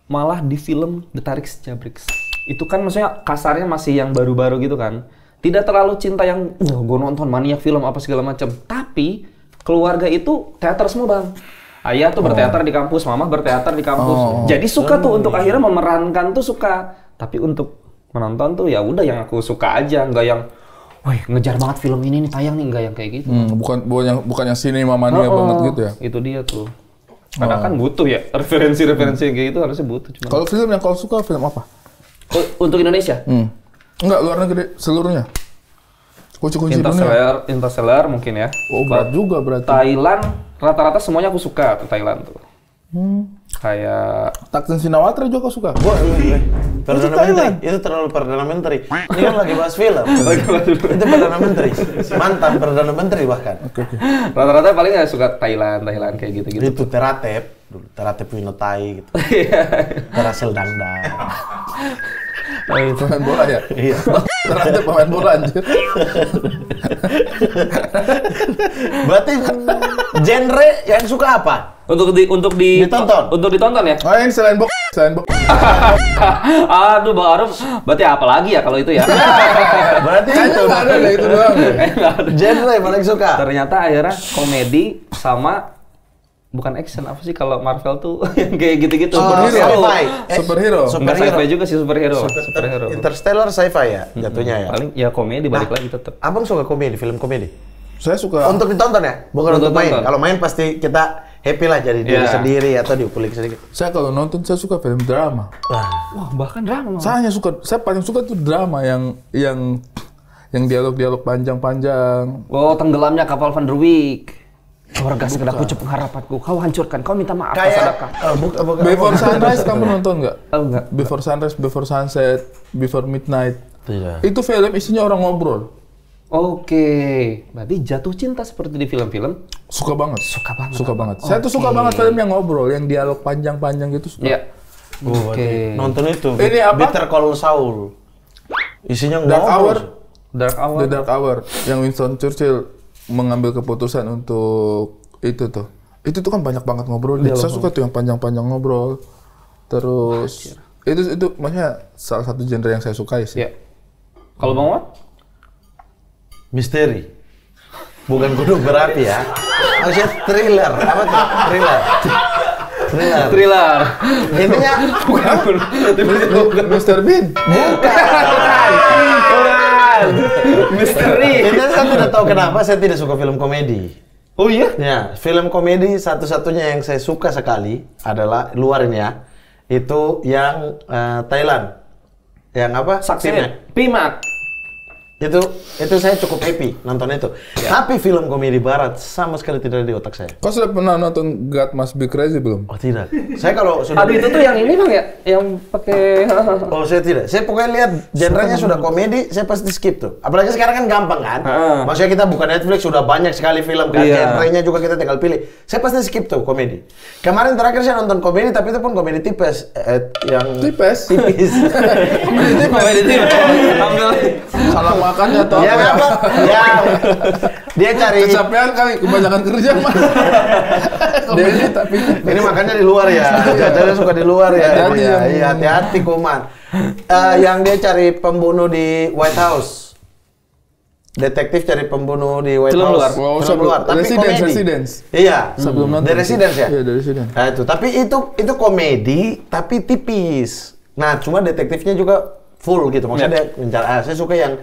malah di film The Tariks Jabriks. Itu kan maksudnya kasarnya masih yang baru-baru gitu kan. Tidak terlalu cinta yang, gue nonton maniak film apa segala macam. Tapi keluarga itu teater semua Bang. Ayah tuh berteater di kampus, mama berteater di kampus. Jadi suka tuh untuk akhirnya memerankan tuh suka. Tapi untuk menonton tuh ya udah yang aku suka aja, nggak yang, wah ngejar banget film ini nih tayang nih, nggak yang kayak gitu. Bukan yang sinema mania banget gitu ya? Itu dia tuh. Kadang kan butuh ya referensi-referensi yang kayak gitu harusnya butuh. Cuman Kalau film yang kau suka film apa? untuk Indonesia, Enggak, luar negeri seluruhnya. Kunci-kunci dunia. Interstellar mungkin ya. Oh, berat juga berarti. Thailand rata-rata semuanya aku suka tuh Thailand tuh. Kayak Taksin Sinawatra juga kau suka? Perdana Menteri. Itu terlalu Perdana Menteri. Ini kan lagi bahas film. Itu Perdana Menteri. Mantan Perdana Menteri bahkan. rata-rata paling nggak suka Thailand kayak gitu-gitu. Itu Teratep. Dulu Teratep Winotai gitu. Terasel Dangdang. Pemain bola ya? Iya. Ternyata pemain bola anjir. Berarti genre yang suka apa? Ditonton. Untuk ditonton ya. Oh, ini selain box. Aduh, baru berarti apa lagi ya kalau itu ya? Berarti itu Ada itu doang. genre yang paling suka. Ternyata akhirnya komedi sama bukan action apa sih kalau Marvel tuh yang kayak gitu-gitu. Superhero. Enggak sci-fi juga sih superhero. Interstellar sci-fi ya jatuhnya ya. Paling ya komedi balik lagi tetap. Abang suka komedi, film komedi? Saya suka. Untuk ditonton ya, bukan Untuk untuk main. tonton. Kalau main pasti kita happy lah jadi diri Iya. sendiri atau diulik sedikit. Saya kalau nonton saya suka film drama. Wah, bahkan drama. Saya paling suka tuh drama yang dialog-dialog panjang-panjang. Oh, tenggelamnya kapal Van der Wijk. Keluarga segera pucuk pengharapanku. Kau hancurkan, kau minta maaf atas sedekah. Before Sunrise kamu nonton nggak? Oh, enggak. Before Sunrise, Before Sunset, Before Midnight. Tidak. Itu film isinya orang ngobrol. Oke, berarti jatuh cinta seperti di film-film. Suka banget. Suka banget. Saya tuh suka banget film yang ngobrol, yang dialog panjang-panjang gitu suka. Iya. Oke. Nonton itu. Ini apa? Better Call Saul. Isinya Dark Hour. Dark Hour. The Dark Hour, yang Winston Churchill mengambil keputusan untuk itu tuh. Itu tuh kan banyak banget ngobrol. Saya suka tuh yang panjang-panjang ngobrol. Terus itu maksudnya salah satu genre yang saya sukai sih. Iya. Kalau Bang Wan? Misteri. Bukan kudu berapi ya. Maksudnya thriller. Apa tuh? Thriller. Intinya Bukan. Mr. Bean. Misteri. Intinya saya tidak tahu kenapa saya tidak suka film komedi. Oh iya? Ya, film komedi satu-satunya yang saya suka sekali adalah luar ini ya. Itu yang Thailand. Yang apa? Saksinya. Pimat. Itu saya cukup happy nonton itu. Tapi film komedi barat sama sekali tidak ada di otak saya. Kau sudah pernah nonton God Must Be Crazy belum? Oh tidak. Saya kalau sudah Aduh, itu tuh yang ini Bang ya? Yang pakai Oh saya tidak. Saya pokoknya lihat genrenya sudah komedi, saya pasti skip tuh. Apalagi sekarang kan gampang kan. Maksudnya kita buka Netflix sudah banyak sekali film kan. Iya. Genrenya juga kita tinggal pilih. Saya pasti skip tuh komedi. Kemarin terakhir saya nonton komedi tapi itu pun komedi tipes yang Tipes. tipis. komedi itu. Ambil. Salah makannya atau Ya apa? apa? Ya. Dia cari Kecapean kali, kebanyakan kerja mas. Komedi tapi ini makanya di luar ya. Jajannya suka di luar ya. Hati-hati ya. Iya, hati-hati kuman. Yang dia cari pembunuh di White House. Detektif cari pembunuh di White Film House. luar. Wow, Film luar. Tapi komedi. Residence. Iya. Sebelum nonton. The Residence ya? Iya, The Residence. Nah, itu. Tapi itu komedi tapi tipis. Nah, cuma detektifnya juga full gitu. Maksudnya dia mencari. Saya suka yang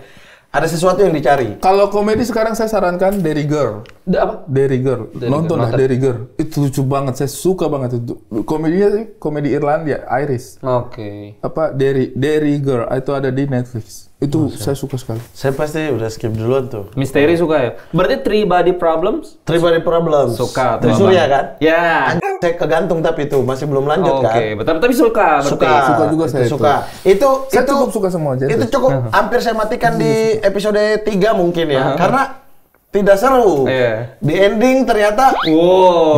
ada sesuatu yang dicari. Kalau komedi sekarang saya sarankan Derry Girl. Apa? Derry Girl. Nonton lah Derry Girl. Itu lucu banget. Saya suka banget itu. Komedinya sih komedi Irlandia, Irish. Oke. Apa Derry Girl itu ada di Netflix. Itu saya suka sekali. Saya pasti udah skip duluan tuh. Misteri suka ya? Berarti Three Body Problems? Three Body Problems. Suka tuh, Trisurya kan? Ya. Saya kegantung tapi itu masih belum lanjut kan? Oke, betul. Tapi suka berarti. Suka juga saya itu. Suka. Saya cukup suka semua aja. Itu cukup hampir saya matikan di episode 3 mungkin ya. Karena tidak seru. Iya. Di ending ternyata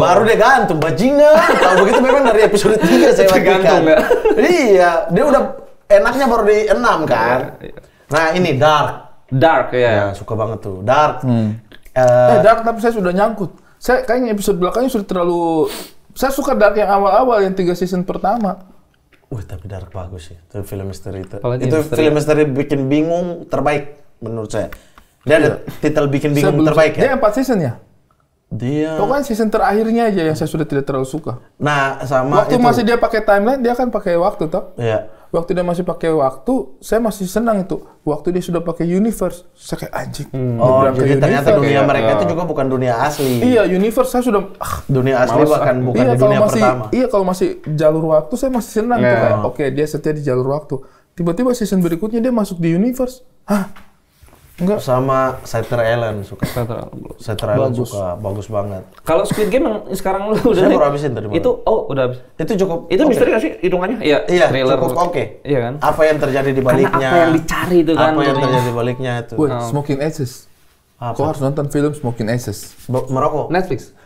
baru dia gantung bajingan. Kalau begitu memang dari episode 3 saya matikan. Tergantung, ya? Iya, dia udah enaknya baru di 6 kan. Nah, ini Dark Ya. ya, suka banget tuh. Dark. Dark tapi saya sudah nyangkut. Saya kayaknya episode belakangnya sudah terlalu. Saya suka Dark yang awal-awal yang 3 season pertama. Wih, tapi Dark bagus ya. Itu film misteri itu. Apalagi Itu misteri? film misteri bikin bingung terbaik menurut saya. Dia ada titel bikin bingung terbaik Dia ya. 4 season ya? Dia. Pokoknya season terakhirnya aja yang saya sudah tidak terlalu suka. Nah, sama Waktu itu. masih dia pakai timeline, dia kan pakai waktu toh. Iya. Waktu dia masih pakai waktu, saya masih senang itu. Waktu dia sudah pakai universe, saya kayak anjing. Dia Oh, bilang ke jadi ternyata universe. dunia mereka itu juga bukan dunia asli. Iya, universe saya sudah Dunia asli bukan iya, di kalau dunia masih pertama. iya kalau masih jalur waktu saya masih senang tuh Iya. kayak oke dia setia di jalur waktu. Tiba-tiba season berikutnya dia masuk di universe. Hah? Enggak. Sama Shutter Island suka. Shutter Island Bagus. suka, bagus banget. Kalau Squid Game yang sekarang lu udah Saya lihat? baru habisin tadi malam. Itu udah habis. Itu cukup. Itu oke. misteri nggak sih hitungannya? Iya. Iya, Thriller. cukup oke. Iya kan? Apa yang terjadi di Karena baliknya? apa yang dicari itu kan? Apa yang jadinya. terjadi di baliknya itu? Woi, Smoking Ashes. Apa? Kau harus nonton film Smoking Ashes. Merokok, Netflix.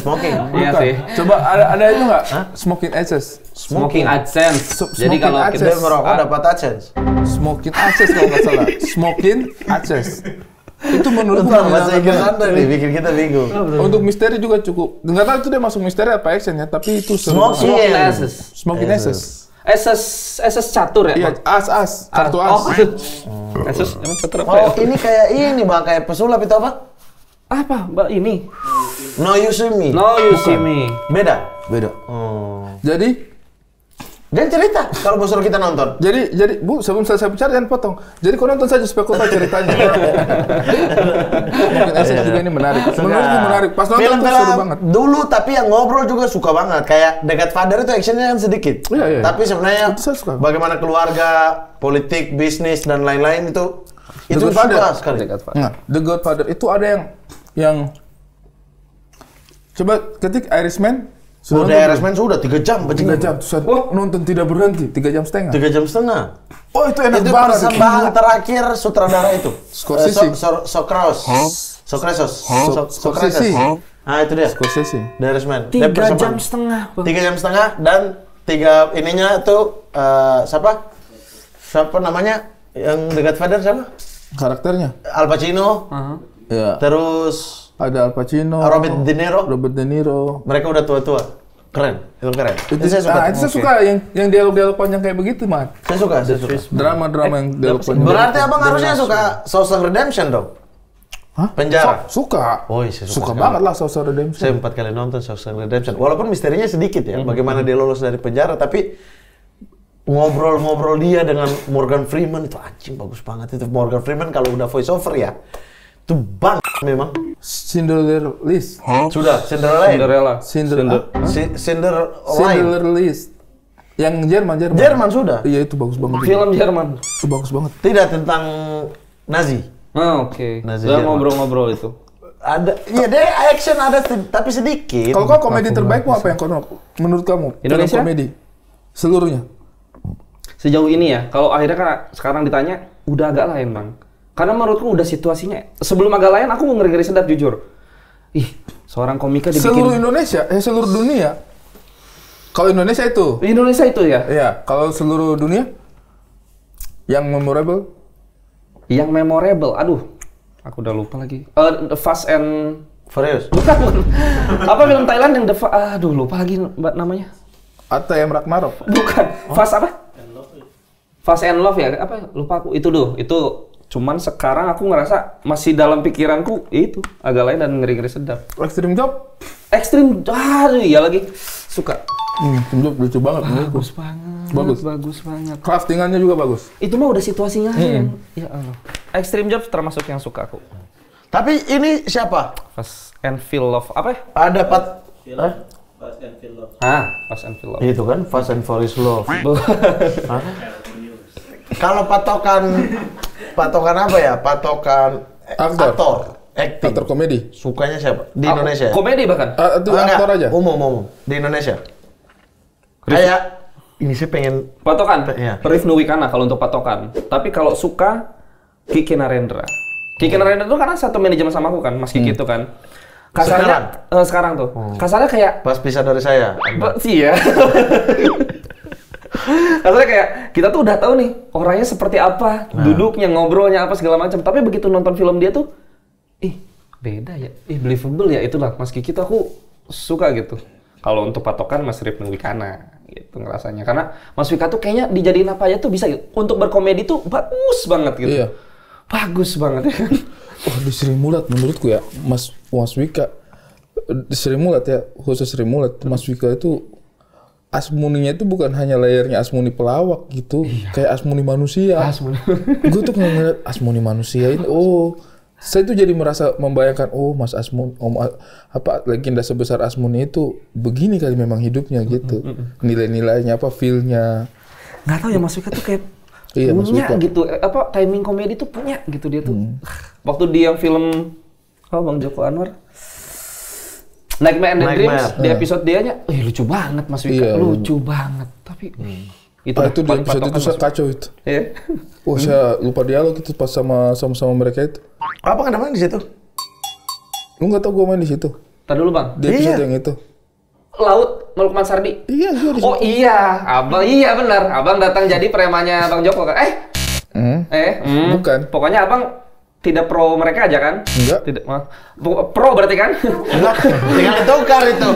smoking. Iya Bukan. sih. Coba ada itu nggak? Smoking Ashes. Smoking AdSense. Jadi Smoking kalau AdSense. Dia kita merokok dapat AdSense. Smoking Ashes kalau nggak salah. Smoking Ashes. Itu menurutku Betul, bahasa Inggris menyenangkan Anda nih bikin kita bingung. banget. Untuk misteri juga cukup. Nggak tahu itu dia masuk misteri apa action ya, tapi itu seru banget. Smoking Ashes. Smoking Ashes. SS catur ya? Iya, as. Kartu as. SS emang catur apa ya? Oh, ini kayak ini Bang, kayak pesulap itu apa? Apa, Mbak ini? No You See Me. No You See Me. Beda. Beda. Oh. Jadi Dan cerita kalau mau suruh kita nonton. Jadi Bu, sebelum saya bicara jangan potong. Jadi kau nonton saja supaya kau tahu ceritanya. Mungkin Ashes juga ini menarik. Menurutku menarik. Pas nonton tuh seru Film-film banget. dulu tapi yang ngobrol juga suka banget. Kayak The Godfather itu actionnya kan sedikit. Iya. Tapi sebenarnya Itu saya suka. bagaimana keluarga, politik, bisnis dan lain-lain itu The itu Godfather. suka sekali. Nah, The Godfather itu ada yang coba ketik Irishman. Sudah nonton belum? Irishman sudah 3 jam, 3 jam. Saya nonton tidak berhenti 3 jam setengah. 3 jam setengah. Oh itu enak Itu banget. persembahan terakhir sutradara itu. Scorsese. Socrates. Scorsese. Ah itu dia. Scorsese. The Irishman. 3 jam setengah. 3 jam setengah dan 3 ininya tuh siapa? Siapa namanya? Yang The Godfather siapa? Karakternya. Al Pacino. Ya. Terus Ada Al Pacino. Robert De Niro. Robert De Niro. Mereka udah tua-tua. Keren. Itu keren. Itu saya suka. Itu saya suka yang dialog-dialog panjang kayak begitu, Mat. Saya suka. Drama-drama yang dialog panjang. Berarti abang harusnya suka Shawshank Redemption dong? Hah? Penjara. Suka. Oh iya, saya Suka sekali. banget lah Shawshank Redemption. Saya 4 kali nonton Shawshank Redemption. Walaupun misterinya sedikit ya, bagaimana dia lolos dari penjara, tapi ngobrol-ngobrol dia dengan Morgan Freeman itu anjing bagus banget itu. Morgan Freeman kalau udah voice over ya, itu bang memang. Cinderella List. Sudah Cinderella. Cinderella List. Yang Jerman. Jerman sudah. Iya itu bagus banget. Film Jerman. Itu bagus banget. Tidak tentang Nazi. Oh, oke. Nazi Udah Jerman. ngobrol-ngobrol itu. Ada, iya deh action ada tapi sedikit. Kalau kau komedi terbaikmu apa yang kau menurut kamu? Indonesia? Film komedi seluruhnya. Sejauh ini ya, kalau akhirnya kan sekarang ditanya, udah agak lain bang. Karena menurutku udah situasinya, sebelum agak lain aku ngeri-ngeri sedap jujur. Ih, seorang komika dibikin... Seluruh Indonesia, seluruh dunia. Kalau Indonesia itu? Indonesia itu ya? Iya, kalau seluruh dunia yang memorable? Yang memorable, aduh, aku udah lupa lagi. The Fast and... Furious. Bukan. Apa film Thailand yang aduh lupa lagi mbak namanya. ATM Ragnarok. Bukan. Fast apa? Fast and Love ya? Apa? Lupa aku. Itu itu. Cuman sekarang aku ngerasa masih dalam pikiranku itu agak lain dan ngeri-ngeri sedap. Extreme Job? Extreme, aduh iya lagi. Suka. Extreme Job lucu banget. Bagus banget. Bagus banget. Craftingannya juga bagus. Itu mah udah situasinya. Ya Allah. Extreme Job termasuk yang suka aku. Tapi ini siapa? Fast and Furious apa ya? Ada Fast and Furious. Fast and Furious. Itu kan Fast and Furious Love. Hah? Kalau patokan apa ya? Patokan acting. Aktor komedi. Sukanya siapa? Di Indonesia. Komedi bahkan. Itu aktor aja. Umum. Di Indonesia. Kayak ini saya pengen Patokan. Iya. Rifnu Wikana kalau untuk patokan. Tapi kalau suka Kiki Narendra. Kiki Narendra itu karena satu manajemen sama aku kan, Mas Kiki itu kan. Kasarnya sekarang tuh. Kasarnya kayak pas pisah dari saya. Iya. Kasarnya kayak kita tuh udah tahu nih orangnya seperti apa, duduknya, ngobrolnya apa segala macam. Tapi begitu nonton film dia tuh, beda ya, believable ya, itulah Mas Kiki tuh aku suka gitu. Kalau untuk patokan Mas Rifnu Wikana gitu ngerasanya. Karena Mas Wika tuh kayaknya dijadiin apa aja tuh bisa gitu. Untuk berkomedi tuh bagus banget gitu. Iya. Bagus banget ya kan. Wah, di Sri Mulat menurutku ya, Mas Wika di Sri Mulat ya, khusus Sri Mulat, Mas Wika itu Asmuninya itu bukan hanya layarnya Asmuni pelawak gitu, kayak Asmuni manusia. Gue tuh ngeliat Asmuni manusia ini, saya tuh jadi merasa membayangkan, Mas Asmun, legenda sebesar Asmuni itu begini kali memang hidupnya gitu. Nilai-nilainya apa, feel-nya. Nggak tahu ya Mas Wika tuh kayak punya gitu, timing komedi tuh punya gitu dia tuh. Waktu di yang film Bang Joko Anwar, Nightmare and Dreams, di episode dianya, lucu banget Mas Wika, lucu banget. Tapi itu di episode itu kacau itu. Iya. Saya lupa dialog itu pas sama mereka itu. Apa kan namanya di situ? Lu nggak tau gue main di situ? Tadi dulu Bang. Di episode yang itu. Laut Lukman Sardi. Iya, gue di situ. Oh iya, Abang benar. Abang datang jadi premannya Bang Joko kan? Bukan. Pokoknya Abang tidak pro mereka aja kan? Enggak. Tidak. Pro berarti kan? Enggak. Tinggal ditukar itu.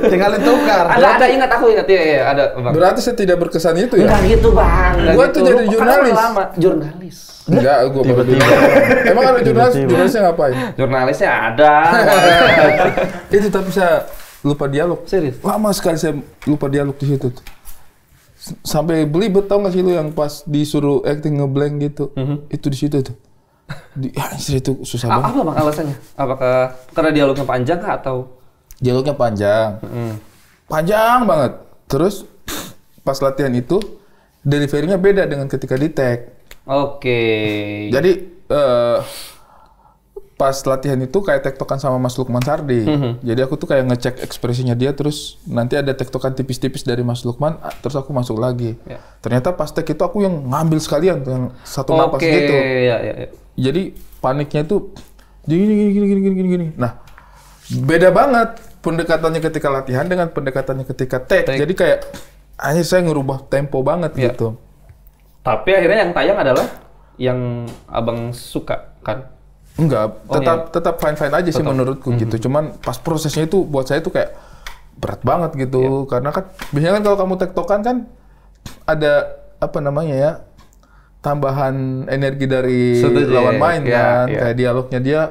Tinggal ditukar. Ada ingat aku ingat ya, ada Bang. Berarti saya tidak berkesan itu ya? Enggak gitu Bang. Gua tuh jadi jurnalis. Lama jurnalis. Enggak, gua tiba-tiba. Emang ada jurnalisnya ngapain? Jurnalisnya ada. Itu tapi saya lupa dialog. Serius? Lama sekali saya lupa dialog di situ tuh. Sampai belibet, tau gak sih lu yang pas disuruh acting ngeblank gitu? Itu di situ tuh. Itu susah banget. Apa Bang alasannya? Apakah karena dialognya panjang kah atau? Dialognya panjang. Panjang banget. Terus pas latihan itu delivery-nya beda dengan ketika di tag. Oke. Jadi pas latihan itu kayak tektokan sama Mas Lukman Sardi. Jadi aku tuh kayak ngecek ekspresinya dia, terus nanti ada tektokan tipis-tipis dari Mas Lukman, terus aku masuk lagi. Ternyata pas tek itu aku yang ngambil sekalian tuh, yang satu napas gitu. Iya. Jadi paniknya tuh gini. Nah, beda banget pendekatannya ketika latihan dengan pendekatannya ketika tag. Jadi kayak akhirnya saya ngerubah tempo banget gitu. Tapi akhirnya yang tayang adalah yang Abang suka kan? Enggak, tetap fine-fine aja sih menurutku gitu. Cuman pas prosesnya itu buat saya tuh kayak berat banget gitu. Karena kan biasanya kan kalau kamu tektokan kan ada apa namanya ya, tambahan energi dari lawan main kan. Kayak dialognya dia,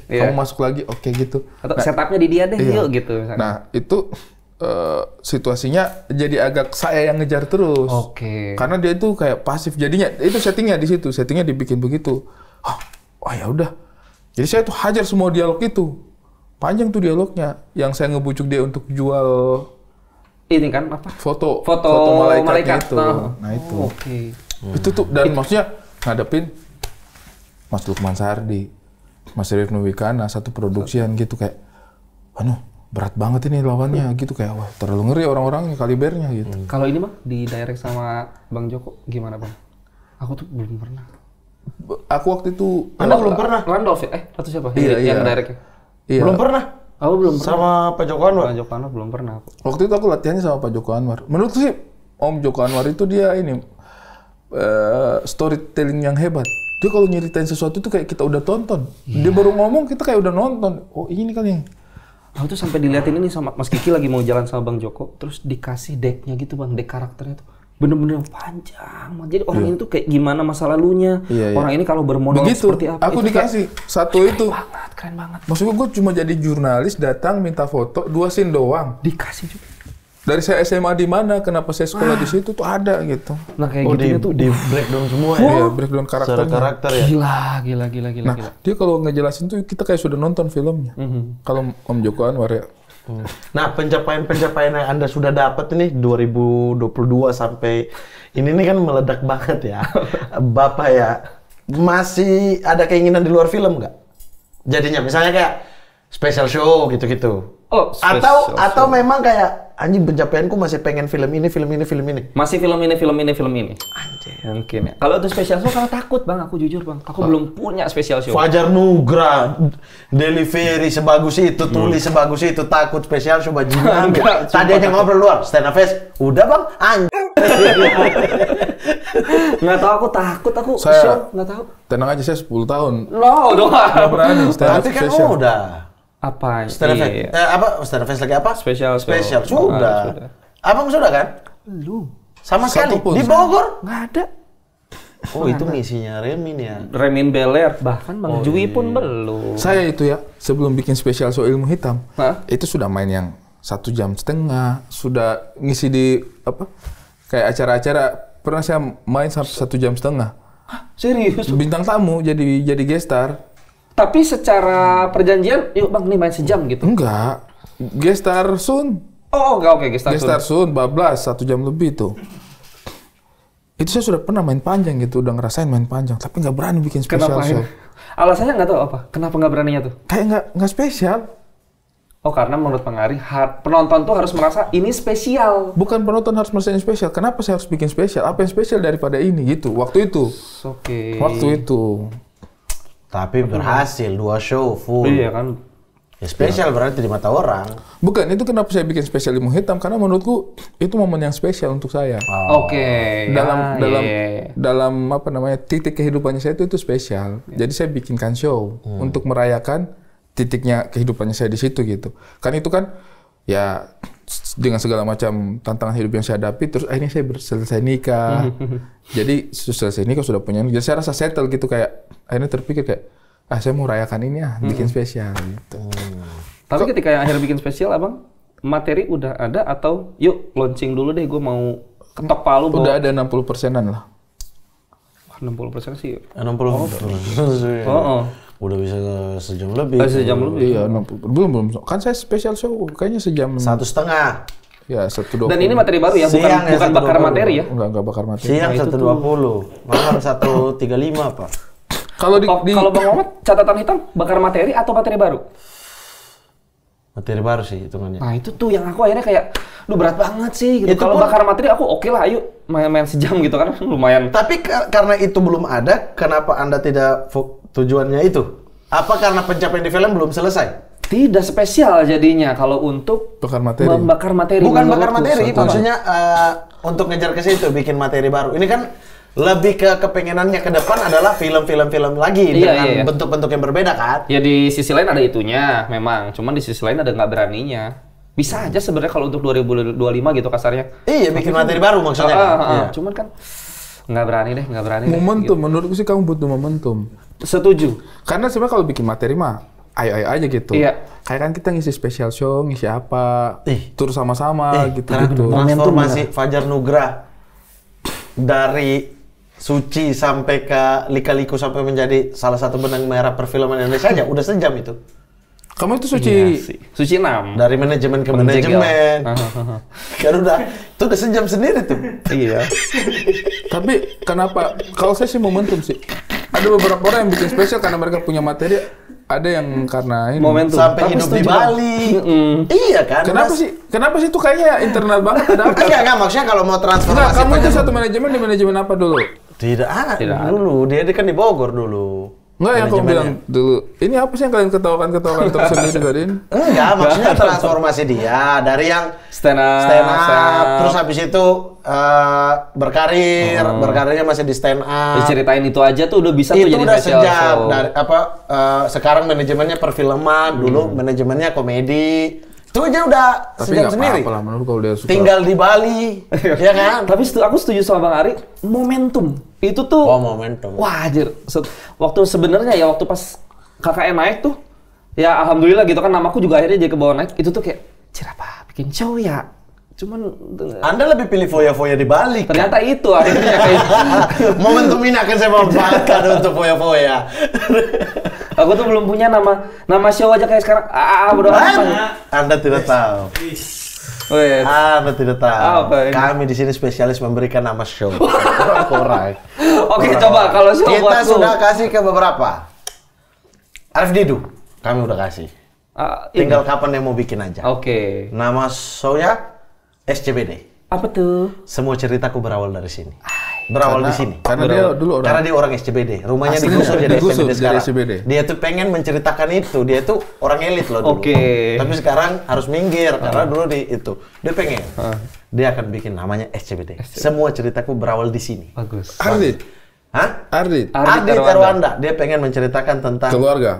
kamu masuk lagi, gitu. Atau setupnya di dia deh, yuk gitu misalnya. Nah, itu situasinya jadi agak saya yang ngejar terus. Karena dia itu kayak pasif jadinya. Itu settingnya di situ, settingnya dibikin begitu. Ya udah. Jadi saya tuh hajar semua dialog itu. Panjang tuh dialognya. Yang saya ngebujuk dia untuk jual ini kan apa? Foto malaikatnya itu. Nah itu. Itu tuh, dan maksudnya ngadepin Mas Lukman Sardi, Mas Rifnu Wikana, satu produksian gitu kayak, berat banget ini lawannya gitu, kayak wah terlalu ngeri orang-orangnya, kalibernya gitu. Kalau ini Bang, di direct sama Bang Joko gimana Bang? Aku tuh belum pernah. Aku waktu itu... Anda belum pernah? Randolph ya? Atau siapa? Iya. Yang directnya? Iya. Belum pernah? Aku belum pernah. Sama Pak Joko Anwar? Pak Joko Anwar belum pernah. Waktu itu aku latihannya sama Pak Joko Anwar. Menurutku sih, Om Joko Anwar itu dia ini, storytelling yang hebat. Dia kalau nyeritain sesuatu tuh kayak kita udah tonton. Dia baru ngomong, kita kayak udah nonton. Oh ini kan yang... Aku tuh sampai diliatin ini sama Mas Kiki lagi mau jalan sama Bang Joko, terus dikasih decknya gitu Bang, deck karakternya tuh. Bener-bener panjang. Jadi orang ini tuh kayak gimana masa lalunya. Orang ini kalau bermonolog seperti apa. Aku dikasih satu itu. Keren banget. Maksudnya gue cuma jadi jurnalis, datang minta foto, 2 scene doang. Dikasih juga. Dari saya SMA di mana, kenapa saya sekolah di situ tuh ada gitu. Nah kayak Oh, gitu tuh di breakdown semua ya. Iya, breakdown Secara karakternya. karakter ya. gila. Nah, dia kalau ngejelasin tuh kita kayak sudah nonton filmnya. Kalau Om Joko Anwar ya. Nah, pencapaian-pencapaian yang Anda sudah dapat ini 2022 sampai ini nih kan meledak banget ya. Bapak ya, masih ada keinginan di luar film nggak? Jadinya misalnya kayak special show gitu-gitu. Oh, Atau special show. memang kayak anjing pencapaianku masih pengen film ini. Masih film ini. Anjir. Mungkin ya. Kalau untuk special show karena takut bang, aku jujur bang. Aku belum punya special show. Fajar Nugra, delivery sebagus itu, tulis sebagus itu, takut spesial show bajingan. Enggak, Tadi aja ngobrol luar, stand up fest. Udah bang, anjing. Nggak tahu, aku takut, aku Saya- show, nggak taw. Tenang aja, saya 10 tahun. No, doang. Nggak berani stand up Berarti kan session. udah. Apa? Stand up fest. Iya. Apa? Stand up fest lagi apa? Special show. Special. Ah, Sudah. sudah. Abang sudah kan? Lu Sama sekali. Satupun. Di Bogor? nggak ada. Oh, itu misinya Remin ya. Remin Beler, bahkan Bang Jui pun belum. Saya itu ya, sebelum bikin spesial show ilmu hitam, Hah? itu sudah main yang 1,5 jam, sudah ngisi di apa? Kayak acara-acara. Pernah saya main sampai 1,5 jam. Serius? Bintang tamu jadi gestar. Tapi secara perjanjian, yuk bang nih main sejam gitu. Enggak. Gestar Sun. Oh enggak, oke, gestar. Gestar Sun, bablas 1 jam lebih tuh. Itu saya sudah pernah main panjang gitu, udah ngerasain main panjang, tapi nggak berani bikin spesial Kenapa? show. Alasannya nggak tahu apa? Kenapa nggak beraninya tuh? Kayak nggak spesial. Oh karena menurut Bang Ari, penonton tuh harus merasa ini spesial. Bukan penonton harus merasain spesial. Kenapa saya harus bikin spesial? Apa yang spesial daripada ini gitu? Waktu itu. Oke. Waktu itu. Tapi berhasil 2 show full. Iya kan. Ya, spesial berarti di mata orang. Bukan, itu kenapa saya bikin spesial ilmu hitam, karena menurutku itu momen yang spesial untuk saya. Oke. Dalam apa namanya, titik kehidupannya saya itu spesial. Jadi saya bikinkan show untuk merayakan titiknya kehidupannya saya di situ gitu. Kan itu kan ya dengan segala macam tantangan hidup yang saya hadapi, terus akhirnya saya selesai nikah. Jadi selesai nikah sudah punya, jadi saya rasa settle gitu, kayak akhirnya terpikir kayak saya mau rayakan ini bikin spesial gitu. Tapi ketika yang akhirnya bikin spesial, abang materi udah ada atau yuk launching dulu deh, gue mau ketok palu. Udah ada 60%-an lah. 60% sih. 60. Oh. Udah bisa sejam lebih. Sejam lebih. Iya, 60. Belum. Kan saya spesial show kayaknya sejam. 1,5. Ya, 1:20. Dan ini materi baru ya, Siang ya, bukan bakar 1:20. materi ya. Enggak bakar materi. Siang Nah, itu 1.20. Malam 1.35, Pak. Kalau Kalau Bang Muhammad catatan hitam bakar materi atau materi baru? Materi baru sih hitungannya. Nah itu tuh yang aku akhirnya kayak, duh berat banget sih gitu. Itu Kalau pun- bakar materi aku oke lah, ayo main-main sejam gitu kan lumayan. Tapi karena itu belum ada, kenapa Anda tidak tujuannya itu? Apa karena pencapaian di film belum selesai? Tidak spesial jadinya kalau untuk bakar materi. membakar materi. Bukan bakar menurutku. materi, Apa? maksudnya untuk ngejar ke situ, bikin materi baru. Ini kan lebih ke kepengenannya ke depan adalah film-film lagi Iya, dengan iya. bentuk-bentuk yang berbeda kan? Ya di sisi lain ada itunya memang, cuman di sisi lain ada nggak beraninya. Bisa aja sebenarnya kalau untuk 2025 gitu kasarnya. Iya, bikin materi baru maksudnya. kan? Iya. Cuman kan nggak berani deh. Momentum, Gitu. menurutku sih kamu butuh momentum. Setuju. Karena sebenarnya kalau bikin materi mah ayo aja gitu. Iya. Kayak kan kita ngisi special show, ngisi apa, tur sama-sama gitu. Transformasi Fajar Nugra dari Suci sampai ke Lika-Liku sampai menjadi salah satu benang merah perfilman Indonesia aja udah sejam itu. Kamu itu Suci. Iya sih. Suci 6. Dari manajemen ke Menjegal. manajemen. Kan itu udah sejam sendiri tuh. Iya. Tapi kenapa? Kalau saya sih momentum sih. Ada beberapa orang yang bikin spesial karena mereka punya materi. Ada yang karena ini. Momentum. Sampai Tapi hidup di setuju, Bali. Iya kan? Kenapa sih? Kenapa sih itu kayaknya internal banget? Ada apa? Enggak, maksudnya kalau mau Enggak, transformasi kamu itu Fajar- satu manajemen di manajemen apa dulu? Tidak ada Tidak ada. dulu. Dia kan di Bogor dulu. Enggak, yang kamu bilang Manajemennya. dulu. Ini apa sih yang kalian ketawakan tersendiri tadi ini? Enggak, maksudnya transformasi dia dari yang Stand up. terus habis itu berkarirnya masih di stand up. Diceritain itu aja tuh udah bisa tuh Itu jadi udah special sejam. show. Dari sekarang manajemennya perfilman, dulu manajemennya komedi. Itu aja udah Tapi sejam nggak sendiri. apa-apa lah menurut kalau dia suka. Tinggal di Bali, ya kan? Tapi aku setuju sama Bang Ari, momentum. Itu tuh Oh, momentum. wah anjir. Waktu sebenarnya ya waktu pas KKN naik tuh, ya alhamdulillah gitu kan namaku juga akhirnya jadi ke bawah naik. Itu tuh kayak, "Cir apa bikin show ya?" Cuman Anda lebih pilih foya-foya di balik. ternyata itu akhirnya kayak Momentum ini akan saya manfaatkan untuk foya-foya. aku tuh belum punya nama show aja kayak sekarang. Bodo amat. Anda tidak tahu. Weh. Anda tidak tahu. Apa ini? Kami di sini spesialis memberikan nama show. Orang. Oke, coba kalau show Kita buatku. sudah kasih ke beberapa. Arif Didu, kami udah kasih. Tinggal kapan yang mau bikin aja. Oke. Nama show-nya SCBD. Apa tuh? Semua ceritaku berawal dari sini. Berawal di sini. Karena dia dulu Karena orang dia orang SCBD. Rumahnya Aslinya digusur jadi digusur SCBD jadi sekarang. SCBD. Dia tuh pengen menceritakan itu. Dia tuh orang elit loh dulu. Oke. Tapi sekarang harus minggir karena dulu di itu. Dia pengen. Dia akan bikin namanya SCBD. Semua ceritaku berawal di sini. Bagus. Ardit. Hah? Ardit. Ardit Erwanda. Dia pengen menceritakan tentang Keluarga,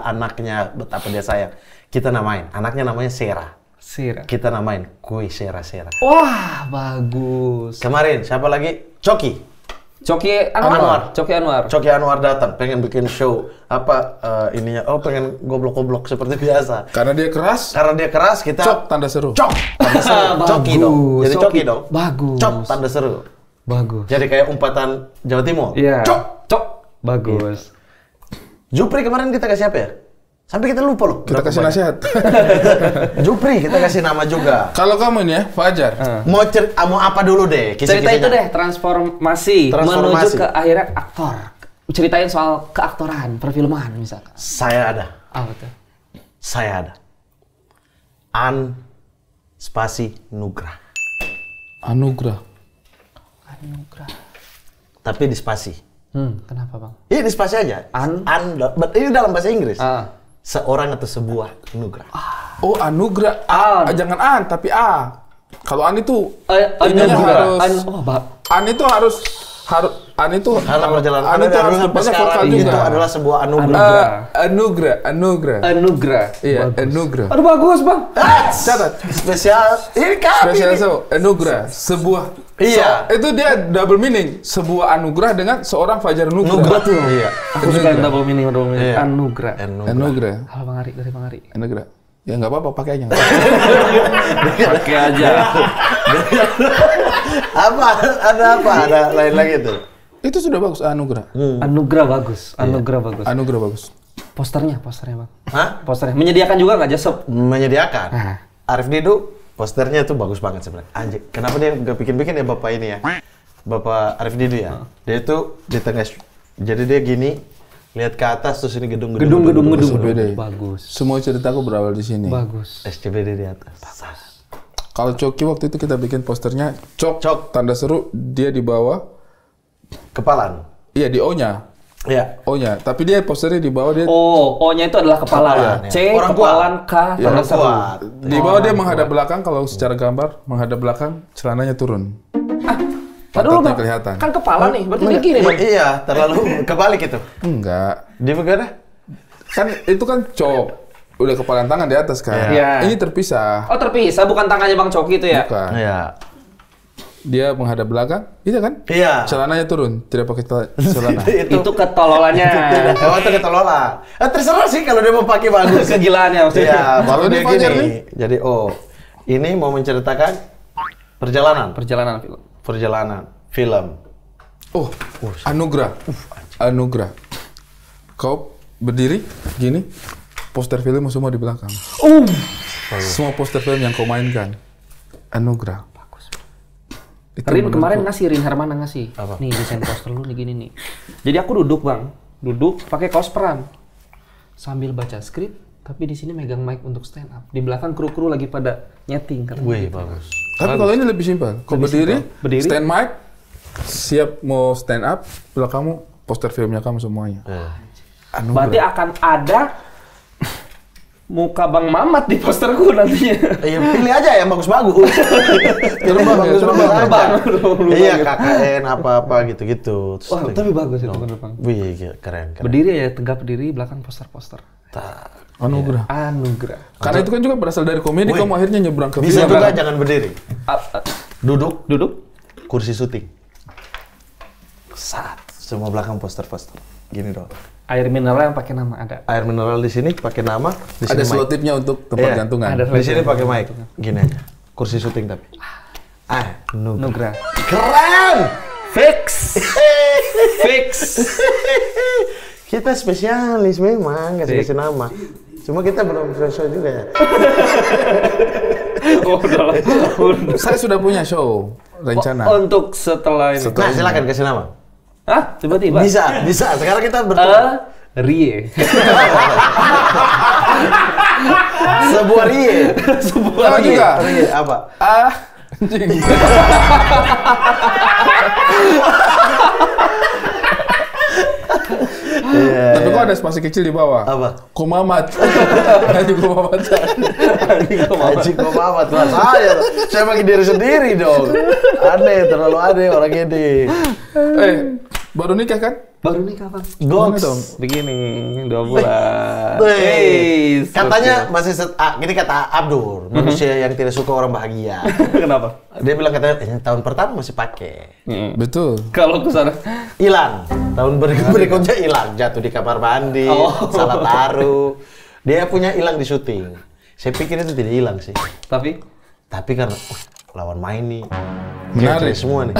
anaknya, betapa dia sayang. Kita namain. Anaknya namanya Sera. Sira. Kita namain Kue Sera-Sera. Wah, bagus. Kemarin siapa lagi? Coki. Coki Anwar. Coki Anwar. Coki Anwar datang, pengen bikin show apa ininya? Oh, pengen goblok-goblok seperti biasa. Karena dia keras. Karena dia keras, kita Cok tanda seru. Cok tanda seru. Coki dong. Jadi Coki dong. Bagus. Cok tanda seru. Bagus. Jadi kayak umpatan Jawa Timur. Iya. Cok. Cok. Bagus. Jupri kemarin kita kasih apa ya? Sampai kita lupa loh. Kita kasih nasihat. Jupri kita kasih nama juga. Kalau kamu ini ya, Fajar. Mau apa dulu deh? Cerita itu deh, transformasi menuju ke akhirnya aktor. Ceritain soal keaktoran, perfilman misalkan. Saya ada. Apa tuh? Saya ada. An spasi Nugrah. Anugerah. Anugerah. Tapi di spasi. Kenapa bang? Ini di spasi aja. Ini dalam bahasa Inggris. Seorang atau sebuah anugerah. Oh, anugerah. Jangan an, tapi a. Kalau an itu Anugerah. harus an itu harus an itu Karena perjalanan an itu harus depannya vokal itu juga. adalah sebuah anugerah. Anugerah. Iya, Bagus. anugerah. Aduh bagus bang. Catat. Spesial. Ini kami. Spesial nih. show, anugerah, sebuah. Iya. Itu dia double meaning, sebuah anugerah dengan seorang Fajar Nugrah. Betul. Iya. Aku suka yang double meaning. Iya. Anugerah. Anugerah. Halo bang Ari, dari bang Ari. Anugerah. Ya nggak apa-apa, pakai aja. Pakai aja. Ada lain lagi tuh. Itu sudah bagus, anugerah. Anugerah bagus. Anugerah bagus. Anugerah bagus. Posternya bang. Hah? Posternya menyediakan juga nggak Jasop? Menyediakan. Ah. Arif Didu, posternya tuh bagus banget sebenarnya. Anjir, kenapa dia nggak bikin-bikin ya bapak ini ya? Bapak Arif Didu ya. Dia tuh di tengah, jadi dia gini, lihat ke atas terus ini gedung. SCBD. Bagus. Semua ceritaku berawal di sini. Bagus. SCBD di atas. Kalau Coki waktu itu kita bikin posternya, Cok. tanda seru, dia di bawah, Kepalan. iya di O-nya. Iya. O-nya, tapi dia posternya di bawah dia O-nya itu adalah kepala. Kepalan, ya. C, Orang kepalan, K, Ya, tanda orang seru. kuat. di bawah dia menghadap belakang. Kalau secara gambar menghadap belakang, celananya turun. Aduh Pantatnya bang, kelihatan. kan kepala nih, berarti dia gini bang. Iya, terlalu kebalik itu. Enggak, Dia bagaimana? kan itu kan cok, udah kepalan tangan di atas kan. Iya. Ini terpisah. Oh terpisah, bukan tangannya bang Coki itu ya? Bukan. Iya. Dia menghadap belakang, itu kan? Iya. Celananya turun, tidak pakai celana. Itu ketololannya. Hewan itu ketolola. Terserah sih kalau dia mau pakai bagus. Kegilaannya maksudnya. Iya, baru Kalau dia ini Fajar gini. nih? Jadi ini mau menceritakan perjalanan Perjalanan film. film. Oh, anugerah. Anugerah. Kau berdiri gini, poster filmmu semua di belakang. Semua poster film yang kau mainkan. Anugerah. Bagus. Rin kemarin ngasih, Rin Hermana ngasih. Apa? Nih desain poster lu nih gini nih. Jadi aku duduk bang, pakai kaos peran, sambil baca skrip, tapi di sini megang mic untuk stand up. Di belakang kru-kru lagi pada nyeting. Wih, bagus. Tapi kalau ini lebih simpel. Kau berdiri, stand mic, siap mau stand up, belakangmu poster filmnya kamu semuanya. Anugerah. Berarti akan ada muka Bang Mamat di posterku nantinya. Iya, pilih aja yang bagus-bagus. Terbang ya, terbang. Iya, KKN apa-apa gitu-gitu. Terus Wah, tapi bagus itu Bang. Wih, keren. Berdiri ya, tegap berdiri, belakang poster-poster. Anugerah. Anugerah. Karena itu kan juga berasal dari komedi, Wih. kamu akhirnya nyebrang ke Bisa film. juga jangan berdiri. Duduk, kursi syuting. Semua belakang poster-poster. Gini dong. Air mineral yang pakai nama ada. Air mineral di sini pakai nama, di Ada sini mic. selotipnya untuk tempat Iya, gantungan. ada. Di sini pakai mic. Gini aja. Kursi syuting tapi. Nugra. Keren. Fix. Kita spesialis memang kasih nama. Cuma kita belum show juga ya. Oh, udah. Saya sudah punya show rencana. Untuk setelah ini. Nah, silakan kasih nama. Hah? Tiba-tiba? Bisa. Sekarang kita bertemu. Rie. Sebuah rie. Sebuah juga. Rie apa? Anjing. Tapi kok ada spasi kecil di bawah? Apa? Komamat. Haji Komamat. Haji Komamat lah saya bagi diri sendiri dong. Aneh, terlalu aneh orang ini. Baru nikah kan? Baru nikah, Bang. Gimana dong? Begini, 2 bulan. Katanya masih gini kata Abdur, manusia yang tidak suka orang bahagia. Kenapa? Dia bilang katanya tahun pertama masih pakai. Betul. Kalau ke sana Hilang. Tahun berikutnya hilang, jatuh di kamar mandi, salah taruh. Dia punya hilang di syuting. Saya pikir itu tidak hilang sih. tapi Karena lawan main nih. Menarik. Semua nih.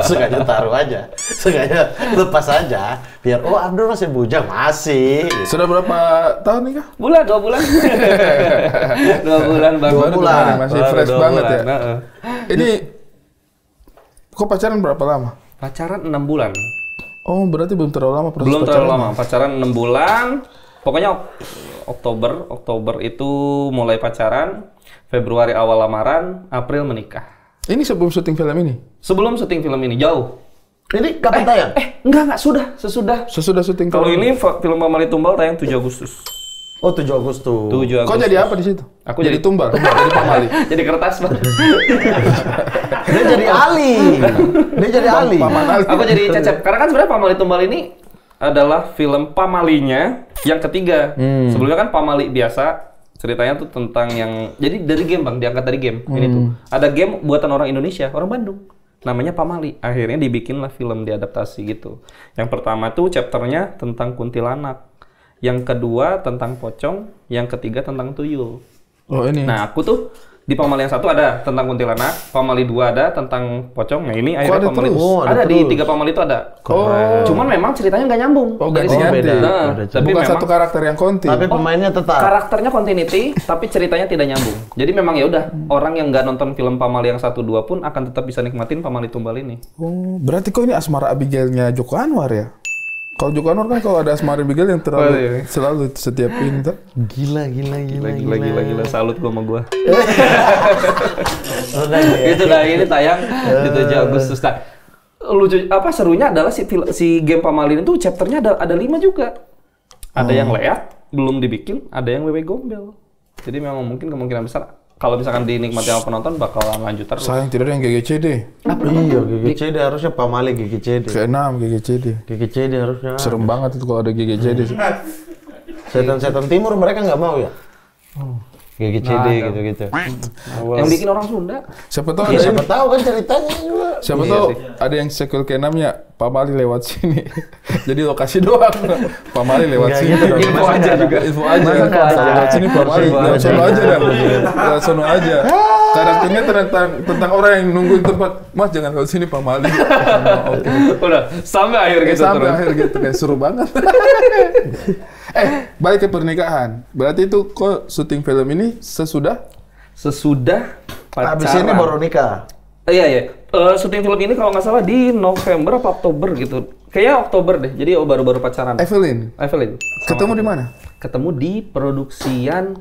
Sengaja taruh aja. Sengaja lepas aja. Biar Abdur masih bujang. Masih. Sudah berapa tahun nikah? 2 bulan. 2 bulan Bang. 2 bulan. Masih Baru fresh 2 banget bulan. ya. Ini kok pacaran berapa lama? Pacaran 6 bulan. Oh, berarti belum terlalu lama proses Belum terlalu pacaran. lama. Pacaran 6 bulan. Pokoknya Oktober itu mulai pacaran, Februari awal lamaran, April menikah. Ini sebelum syuting film ini? Sebelum syuting film ini jauh. Ini kapan tayang? Enggak, sesudah. Sesudah syuting Kalau film ini film Pamali Tumbal tayang 7 Agustus. Oh, 7 Agustus. 7 Agustus. Kau jadi apa di situ? Aku jadi jadi- tumbal, jadi pamali. Jadi kertas, Bang. Dia jadi Ali. Dia jadi Ali. Paman Ali. Aku jadi Cecep. Karena kan sebenarnya Pamali Tumbal ini adalah film Pamalinya yang ketiga. Sebelumnya kan Pamali biasa, ceritanya tuh tentang yang jadi dari game, Bang, diangkat dari game. Ini tuh. Ada game buatan orang Indonesia, orang Bandung. Namanya Pamali. Akhirnya dibikinlah film diadaptasi gitu. Yang pertama tuh chapternya tentang kuntilanak. Yang kedua tentang pocong, yang ketiga tentang tuyul. Oh, ini. Nah, aku tuh di Pamali yang 1 ada tentang kuntilanak, Pamali 2 ada tentang pocong. Nah, ini akhirnya ada Pamali. terus? Oh, ada ada di terus. 3 Pamali itu ada. Oh. Cuman memang ceritanya nggak nyambung. Oh, Dari ganti-ganti. sini. Nah, Beda. tapi Bukan memang satu karakter yang konti. Tapi pemainnya tetap. karakternya continuity, tapi ceritanya tidak nyambung. Jadi memang ya udah, orang yang nggak nonton film Pamali yang 1, 2 pun akan tetap bisa nikmatin Pamali Tumbal ini. Oh, berarti kok ini Asmara Abigailnya Joko Anwar ya? Kalau Joko Anwar kan kalau ada Asmara Abigail yang Oh, iya. selalu setiap ini tuh. Gila. Gila. Salut gua sama gua. Udah ya. Itu dah, ini tayang di 7 Agustus. Nah, lucu serunya adalah si game Pamali itu chapternya ada 5 juga. Ada yang leak, belum dibikin, ada yang wewe gombel. Jadi memang mungkin kemungkinan besar kalau misalkan dinikmati sama penonton bakalan lanjut terus. Sayang tidak ada yang GGCD. Iya, GGCD harusnya Pamali GGCD. Ke-6 GGCD. GGCD harusnya. Serem banget itu kalau ada GGCD. Setan-setan timur mereka nggak mau ya? GGCD gitu-gitu. Yang bikin orang Sunda. Siapa tahu Ya, ada siapa tahu kan ceritanya juga. siapa tahu ada yang sequel ke-6-nya Pamali lewat sini. Jadi lokasi doang. Pamali lewat Nggak sini. gitu dong. Info Masa aja nggak juga. ada? Info aja. Masa nggak ada? Lewat sini Pamali. Info Lewat aja. sono aja dah. Lewat sono aja. Karakternya tentang orang yang nungguin tempat. Mas jangan lewat sini Pamali. Oke. Udah, sampai akhir gitu Sampai terus. akhir gitu kayak seru banget. Balik ke pernikahan. Berarti itu kok syuting film ini sesudah Pacaran. Habis ini baru nikah. Iya. Syuting film ini kalau nggak salah di November apa Oktober gitu. Kayaknya Oktober deh. Jadi baru-baru pacaran. Evelyn. Evelyn. Ketemu di mana? Ketemu di produksian.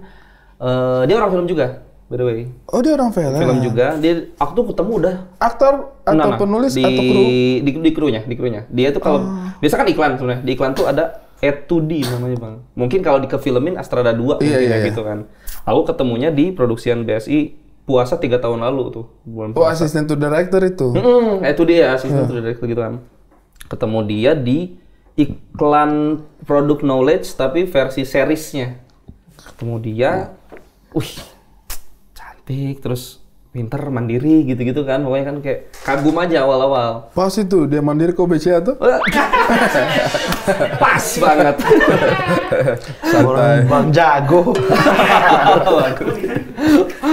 Dia orang film juga, by the way. Oh, dia orang film. Film juga. Aku tuh ketemu udah. Aktor atau Nah, penulis di, atau kru? Di krunya. Dia tuh kalau biasa kan iklan sebenarnya. Di iklan tuh ada E2D namanya, Bang. Mungkin kalau dikefilmin Astrada 2 mungkin iya. gitu kan. Aku ketemunya di produksian BSI puasa 3 tahun lalu tuh, bulan Oh, puasa. asisten to director itu. Itu dia asisten director gitu kan. Ketemu dia di iklan produk knowledge tapi versi seriesnya. Ketemu dia, cantik, terus pinter, mandiri gitu-gitu kan. Pokoknya kan kayak kagum aja awal-awal. Pas itu dia mandiri ke BCA tuh. Pas banget. Orang Bang Jago.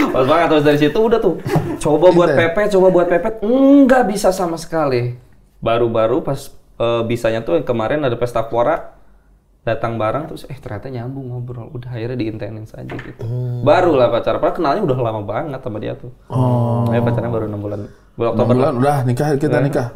Pas banget, terus dari situ udah tuh. Coba buat pepet, nggak bisa sama sekali. Baru-baru pas bisanya tuh yang kemarin ada pesta pora, datang bareng terus ternyata nyambung ngobrol, udah akhirnya diintenin saja gitu. Baru lah pacaran, padahal kenalnya udah lama banget sama dia tuh. Pacaran baru 6 bulan. Bulan Oktober. 6 bulan udah kita nikah.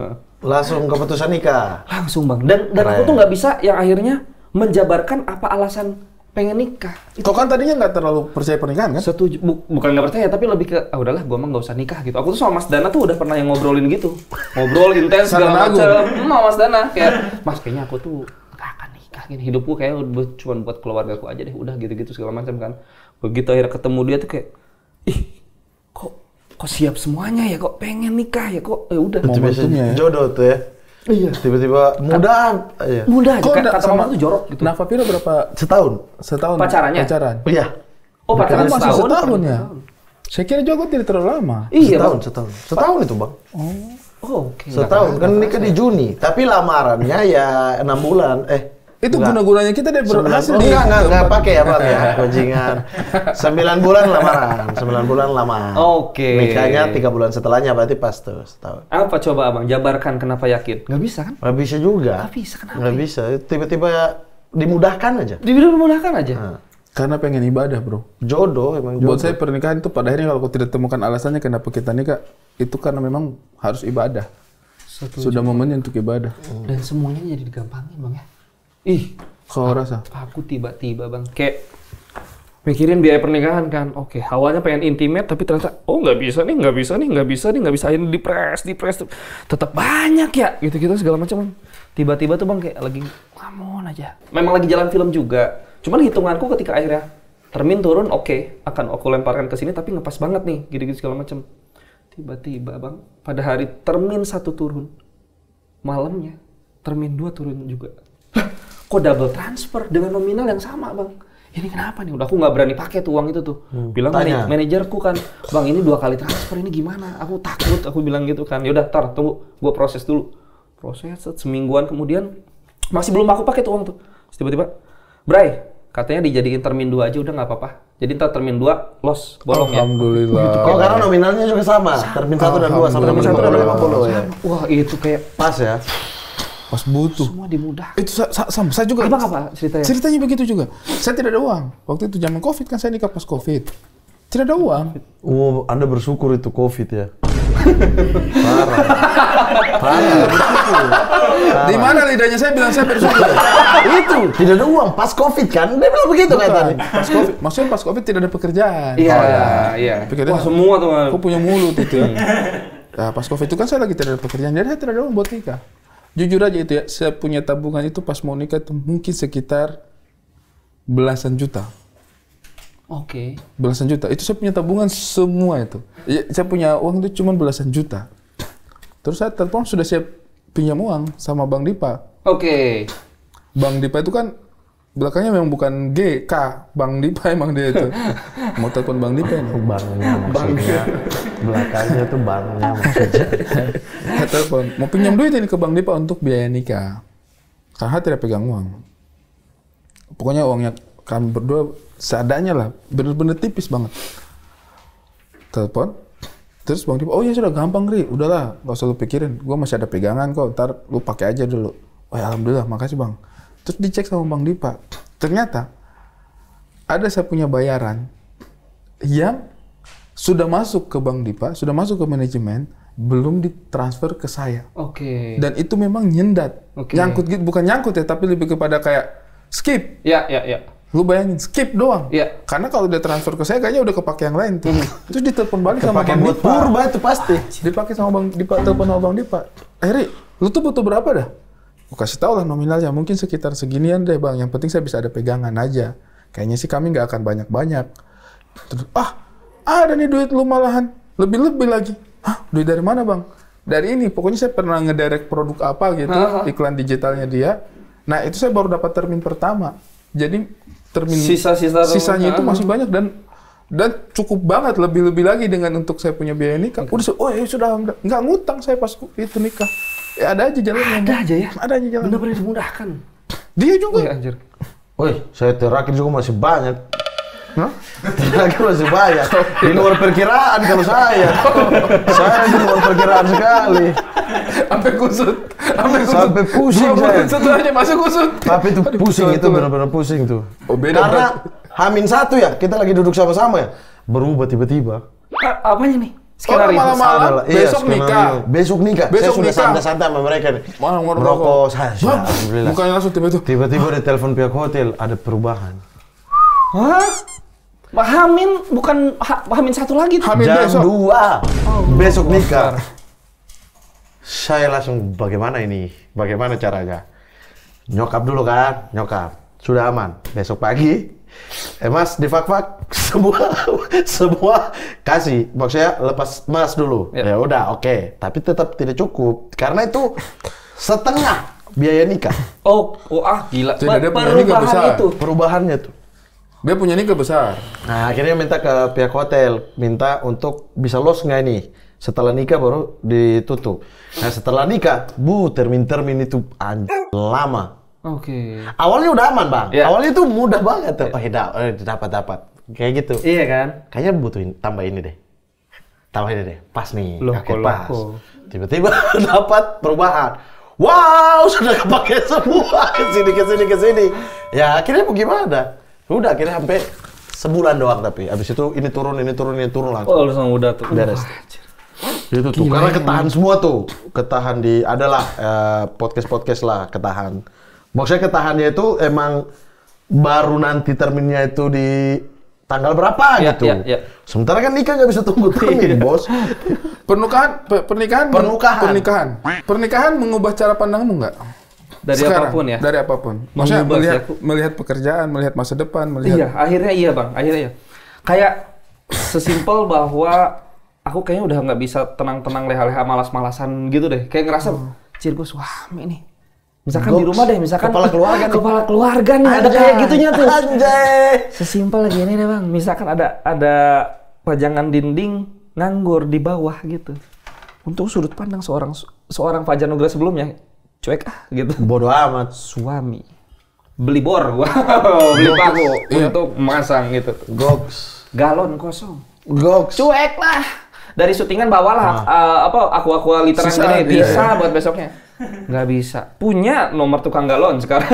Langsung keputusan nikah. Langsung Bang. Dan aku tuh nggak bisa yang akhirnya menjabarkan apa alasan pengen nikah. Kau kan tadinya nggak terlalu percaya pernikahan kan? Setuju, bukan nggak percaya, tapi lebih ke udahlah, gua mah nggak usah nikah gitu. Aku tuh sama Mas Dana tuh udah pernah yang ngobrolin gitu, ngobrol intens segala macam. Sama Mas Dana kayak, Mas kayaknya aku tuh nggak akan nikah gini, hidupku kayak cuma buat keluargaku aja deh, udah gitu-gitu segala macam kan. Begitu akhirnya ketemu dia tuh kayak, kok siap semuanya ya, kok pengen nikah ya, kok udah. Momentumnya ya. Jodoh tuh ya. Iya. Tiba-tiba mudahan. Iya. Mudah aja, Kok kata sama mama tuh jorok gitu. Navapira berapa Setahun. Pacarannya? Pacaran. Iya. Oh pacaran Masih setahun? setahun ya? Saya kira juga tidak terlalu lama. Iya Setahun. Setahun itu Bang. Oh oke. Setahun kan nikah di Juni, tapi lamarannya ya 6 bulan. Itu enggak. guna-gunanya kita deh berhasil. Enggak pakai ya Bang ya, bajingan. 9 bulan lamaran, 9 bulan lama. Oke. Nikahnya 3 bulan setelahnya, berarti pas tuh setahun. Apa coba Abang jabarkan kenapa yakin? Nggak bisa kan? Nggak bisa juga. Nggak bisa, kenapa Nggak ya? bisa, tiba-tiba dimudahkan aja. Dimudahkan aja. Karena pengen ibadah, bro. Jodoh, emang jodoh. Buat saya pernikahan itu pada akhirnya kalau tidak temukan alasannya kenapa kita nikah, itu karena memang harus ibadah. Sudah momennya untuk ibadah. Dan semuanya jadi digampangin Bang ya. Kau rasa? Aku tiba-tiba Bang kayak mikirin biaya pernikahan kan. Oke, awalnya pengen intimate tapi ternyata nggak bisa. Akhirnya dipres. Tetap banyak ya, gitu-gitu segala macam. Tiba-tiba tuh Bang kayak lagi ngamon aja. Memang lagi jalan film juga. Cuman hitunganku ketika akhirnya termin turun, akan aku lemparkan ke sini tapi ngepas banget nih, gitu-gitu segala macam. Tiba-tiba Bang, pada hari termin 1 turun, malamnya termin 2 turun juga. Kok double transfer dengan nominal yang sama Bang? Ini kenapa nih? Udah aku nggak berani pakai tuh uang itu tuh. Bilang manajerku kan, Bang ini 2 kali transfer, ini gimana? Aku takut, aku bilang gitu kan. Yaudah, tunggu, gua proses dulu. Proses semingguan kemudian masih belum aku pakai tuh uang tuh. Terus tiba-tiba, Bray, katanya dijadiin termin 2 aja udah nggak apa-apa. Jadi ntar termin 2 los, bolong ya. Alhamdulillah. Oh, karena nominalnya juga sama. Termin 1 dan 2 sama termin 1 dan 50 ya. Wah, itu kayak Pas ya. Pas butuh. semua dimudah. Itu sama saya juga. Abang apa ceritanya? Ceritanya begitu juga. Saya tidak ada uang. Waktu itu zaman Covid kan, saya nikah pas Covid. Tidak ada uang. Oh, Anda bersyukur itu Covid ya. Parah. Di mana lidahnya saya bilang saya bersyukur. Itu tidak ada uang pas Covid kan? Dia bilang begitu kan tadi. Pas Covid. Maksudnya pas Covid tidak ada pekerjaan. Iya. Pekerjaan. Wah, semua tuh. Aku punya mulut itu ya. Nah, pas Covid itu kan saya lagi tidak ada pekerjaan. Jadi saya tidak ada uang buat nikah. Jujur aja itu ya, saya punya tabungan itu pas mau nikah itu mungkin sekitar belasan juta. Oke. Belasan juta. Itu saya punya tabungan semua itu. Ya, saya punya uang itu cuma belasan juta. Terus saya telepon sudah siap pinjam uang sama Bang Dipa. Oke. Bang Dipa itu kan belakangnya memang bukan G, K. Bang Dipa emang dia itu. Mau telepon Bang Dipa ini. Banknya maksudnya. Belakangnya tuh banknya maksudnya. Saya telepon, mau pinjam duit ini ke Bang Dipa untuk biaya nikah. Karena tidak pegang uang. Pokoknya uangnya kami berdua seadanya lah, bener-bener tipis banget. Telepon, terus Bang Dipa, oh ya sudah gampang Ri, udahlah, gak usah lu pikirin, gue masih ada pegangan kok, ntar lu pakai aja dulu. Oh ya alhamdulillah, makasih Bang. Terus dicek sama Bang Dipa, ternyata ada saya punya bayaran yang sudah masuk ke Bang Dipa, sudah masuk ke manajemen, belum ditransfer ke saya. Oke. Dan itu memang nyendat. Oke. Nyangkut gitu, bukan nyangkut ya, tapi lebih kepada kayak skip. Ya. Lu bayangin, skip doang. Iya. Karena kalau dia transfer ke saya, kayaknya udah kepake yang lain tuh. Terus ditelepon balik sama Pakai Bang buat Dipa. purba itu pasti. Dipakai sama Bang Dipa, telepon sama Bang Dipa. Ri, lu tuh butuh berapa dah? Aku kasih tau lah nominalnya, mungkin sekitar seginian deh Bang. Yang penting saya bisa ada pegangan aja. Kayaknya sih kami nggak akan banyak-banyak. Terus, ada nih duit lu malahan. Lebih-lebih lagi. Hah, duit dari mana Bang? Dari ini, pokoknya saya pernah ngedirect produk apa gitu, iklan digitalnya dia. Nah itu saya baru dapat termin pertama. Jadi termin Sisanya itu masih banyak Dan cukup banget lebih-lebih lagi dengan untuk saya punya biaya nikah. Udah, ya sudah nggak ngutang saya pas itu nikah. Ya ada aja jalannya. Ada aja ya? Ada aja jalan. Benar-benar dimudahkan. Dia juga. Wih, anjir. Woi, saya terakhir juga masih banyak. Terakhir masih banyak. Di luar perkiraan kalau saya. Saya di luar perkiraan sekali. Sampai kusut. Sampai pusing saya. Setelahnya masuk kusut. Tapi itu pusing, itu benar-benar pusing tuh. Oh, beda, Karena H-1 ya, kita lagi duduk sama-sama ya. Berubah tiba-tiba. Apanya nih? Skenario. malam-malam, besok skenario. nikah. Besok nikah. Besok Saya sudah nikah. santai-santai sama mereka nih. Malam Merokok saya sudah, alhamdulillah. Bukannya langsung tiba-tiba. Tiba-tiba ada telepon pihak hotel, ada perubahan. Hah? Hamin bukan Hamin 1 lagi tuh. Hamil Jam besok. 2 besok nikah. Saya langsung bagaimana ini? Bagaimana caranya? Nyokap dulu kan, nyokap. Sudah aman. Besok pagi, Mas di fak-fak semua kasih. Maksudnya lepas Mas dulu. Ya udah, oke. Tapi tetap tidak cukup karena itu setengah biaya nikah. Gila. Jadi dia punya nikah besar. Perubahan itu. Perubahannya tuh. Dia punya nikah besar. Nah, akhirnya minta ke pihak hotel, minta untuk bisa los nggak nih? Setelah nikah baru ditutup. Nah, setelah nikah, termin itu lama. Oke. Awalnya udah aman, Bang. Ya. Awalnya itu mudah banget tuh. Dapat. Kayak gitu. Iya kan? Kayaknya butuhin tambah ini deh. Tambah ini deh. Pas nih. Loh, Oke, pas. kok. Tiba-tiba dapat perubahan. Wow, sudah kepake semua. Ke sini. Ya, akhirnya mau gimana? Udah, akhirnya sampai sebulan doang tapi. Abis itu ini turun langsung. Langsung udah tuh. Beres. Itu tuh, karena ketahan semua tuh. Ketahan di, adalah podcast lah, ketahan. Maksudnya ketahannya itu emang baru nanti terminnya itu di tanggal berapa gitu. Ya. Sementara kan nikah nggak bisa tunggu termin, bos. Pernikahan mengubah cara pandangmu nggak? Dari Sekarang, apapun ya? Dari apapun. Maksudnya melihat pekerjaan, melihat masa depan, melihat... Iya, akhirnya iya Bang, akhirnya iya. Kayak sesimpel bahwa aku kayaknya udah nggak bisa tenang-tenang leha-leha malas-malasan gitu deh. Kayak ngerasa, cir gue suami nih. Misalkan di rumah deh, misalkan kepala keluarga nih, ada kayak gitunya tuh. Anjay. Sesimpel lagi ini deh Bang, misalkan ada pajangan dinding nganggur di bawah gitu. Untuk sudut pandang seorang Fajar Nugra sebelumnya, cuek gitu. Bodoh amat. Suami beli bor, beli paku untuk masang gitu. Goks. Galon kosong. Goks. Cuek lah. Dari syutingan bawalah aqua literan gini bisa buat besoknya. Nggak bisa. Punya nomor tukang galon sekarang.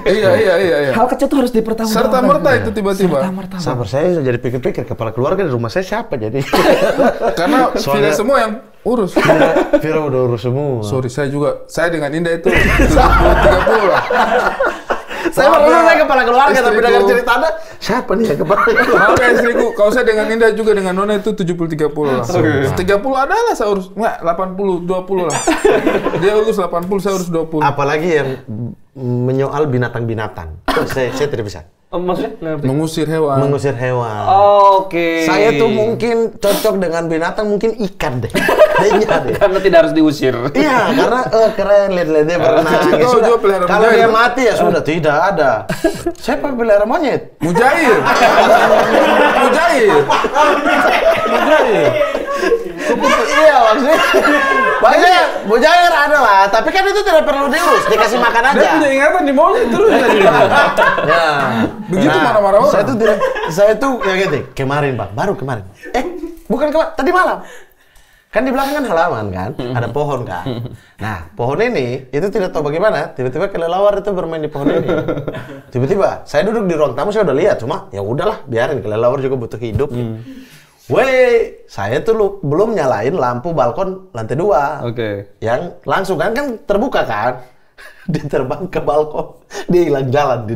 Iya. Hal kecil tuh harus dipertanggungjawabkan. Serta-merta itu tiba-tiba. Sabar, saya jadi pikir-pikir kepala keluarga di rumah saya siapa jadi. Karena Vira semua yang urus. Vira udah urus semua. Sorry, saya dengan Indah itu 30 lah. Saya merasa saya kepala keluarga tapi dengar cerita Anda, siapa nih yang kepala keluarga? Maaf ya istriku, kalau saya dengan Indah juga dengan Nona itu 70-30 lah. 30 adalah saya urus, nggak 80-20 lah. Dia urus 80, saya urus 20. Apalagi yang menyoal binatang-binatang. Saya tidak bisa. Maksudnya? Mengusir hewan. Mengusir hewan. Oke. Saya tuh mungkin cocok dengan binatang, mungkin ikan deh. Kayaknya deh. Karena tidak harus diusir. Iya, karena keren, lihat dia berenang. Ya Kau juga pelihara kalau mujair, dia kan? mati ya sudah, tidak ada. Siapa yang pelihara monyet? Mujair. Iya, maksudnya mujair ada lah, tapi kan itu tidak perlu diurus, dikasih makan aja. Dia punya ingatan di monyet terus tadi. Ya. Begitu marah-marah orang. Saya tuh ya gitu, kemarin Bang, baru kemarin. Bukan kemarin, tadi malam. Kan di belakang kan halaman kan, ada pohon kan. Nah, pohon ini itu tidak tahu bagaimana, tiba-tiba kelelawar itu bermain di pohon ini. Tiba-tiba saya duduk di ruang tamu, saya udah lihat, cuma ya udahlah, biarin, kelelawar juga butuh hidup. Weh, saya tuh belum nyalain lampu balkon lantai 2. Oke. Yang langsung kan terbuka kan. Dia terbang ke balkon, dia hilang jalan di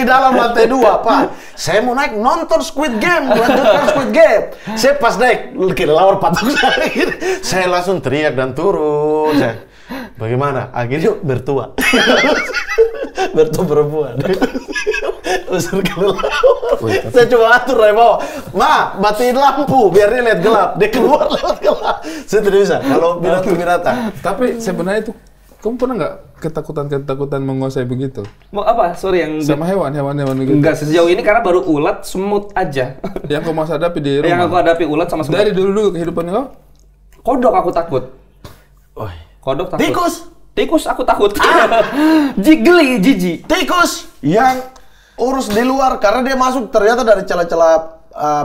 dalam lantai 2, Pak. Saya mau naik nonton Squid Game, lanjutkan Squid Game. Saya pas naik, kelelawar patung saya. Saya langsung teriak dan turun. Bagaimana? Akhirnya bertua. Bertua perempuan. Usir kelelawar. Saya coba atur dari bawah. Matiin lampu biar dia lihat gelap. Dia keluar lewat gelap. Saya tidak bisa kalau binatang. Tapi sebenarnya itu Kamu pernah nggak ketakutan menguasai begitu? Mau apa? Sorry yang Sama hewan begitu? enggak sejauh ini karena baru ulat, semut aja. Yang kamu hadapi di rumah? Yang aku hadapi ulat sama semut. Dari dulu kehidupan kau? Kodok aku takut. Oh. Kodok takut. Tikus Aku takut. Geli, jijik. Tikus yang urus di luar karena dia masuk ternyata dari celah-celah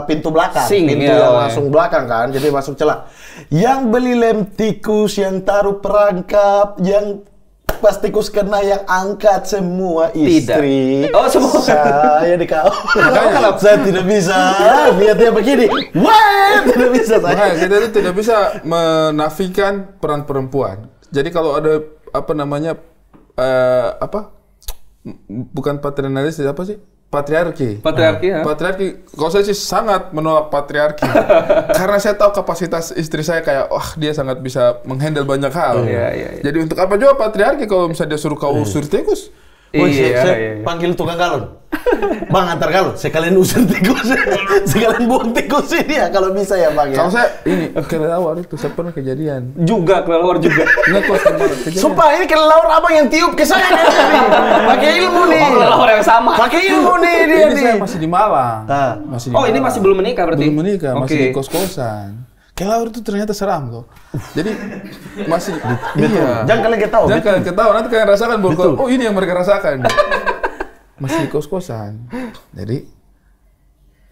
pintu belakang, pintu yang langsung belakang kan, jadi masuk celah. Yang beli lem tikus, yang taruh perangkap, yang pas tikus kena yang angkat semua istri. Tidak. Oh semua. Saya di kau. Saya tidak bisa lihat dia begini. Wah, tidak bisa saya. Makanya kita itu tidak bisa menafikan peran perempuan. Jadi kalau ada bukan patriarkalis, apa sih? Patriarki, ya. Patriarki. Kalau saya sih sangat menolak patriarki. Karena saya tahu kapasitas istri saya kayak, wah dia sangat bisa menghandle banyak hal. Iya. Jadi untuk apa juga patriarki kalau misalnya dia suruh kau usir tikus? Saya panggil tukang galon. Bang, antar galon. Sekalian usir tikus. Sekalian buang tikus ini ya kalau bisa ya Bang ya. Kalau saya ini kelelawar itu saya pernah kejadian. Kelelawar juga. Ngekos kemarin kejadian. Sumpah ini kelelawar abang yang tiup ke saya nih. Pakai ilmu nih. Kelelawar yang sama. Pakai ilmu nih dia Ini nih. saya masih di Malang. Masih di Oh, ini Malang. masih belum menikah berarti? Belum menikah, masih Oke. di kos-kosan. Kelelawar itu ternyata seram loh. Jadi masih iya. Jangan kalian ketawa. Jangan kalian ketawa, nanti kalian rasakan bahwa oh ini yang mereka rasakan. Masih di kos-kosan. Jadi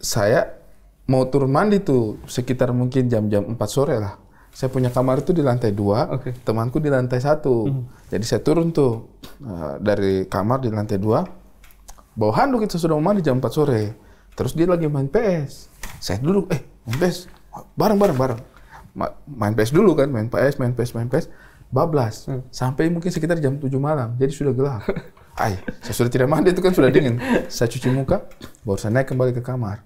saya mau turun mandi tuh sekitar mungkin jam-jam 4 sore lah. Saya punya kamar itu di lantai 2, temanku di lantai 1. Jadi saya turun tuh dari kamar di lantai 2, bawa handuk itu sudah mau mandi jam 4 sore. Terus dia lagi main PS. Saya duduk, main PS. Bareng. Main PS dulu kan, main PS. Bablas. Sampai mungkin sekitar jam 7 malam. Jadi sudah gelap. Saya sudah tidak mandi, itu kan sudah dingin. Saya cuci muka, baru saya naik kembali ke kamar.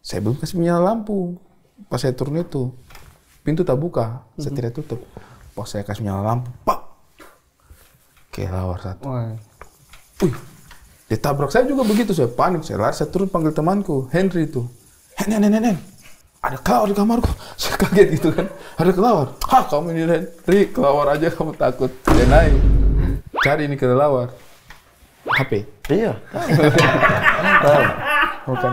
Saya belum kasih menyala lampu. Pas saya turun itu, pintu tak buka, saya tidak tutup. Pas saya kasih menyala lampu, pak! Kelelawar satu. Wih, ditabrak saya juga begitu, saya panik, saya lari, saya turun panggil temanku, Henry itu. Hen, ada kelawar di kamarku. Saya kaget gitu kan, ada kelawar. Hah, kamu ini Henry, kelawar aja kamu takut. Dia naik, cari ini kelelawar. HP. Iya. Bukan.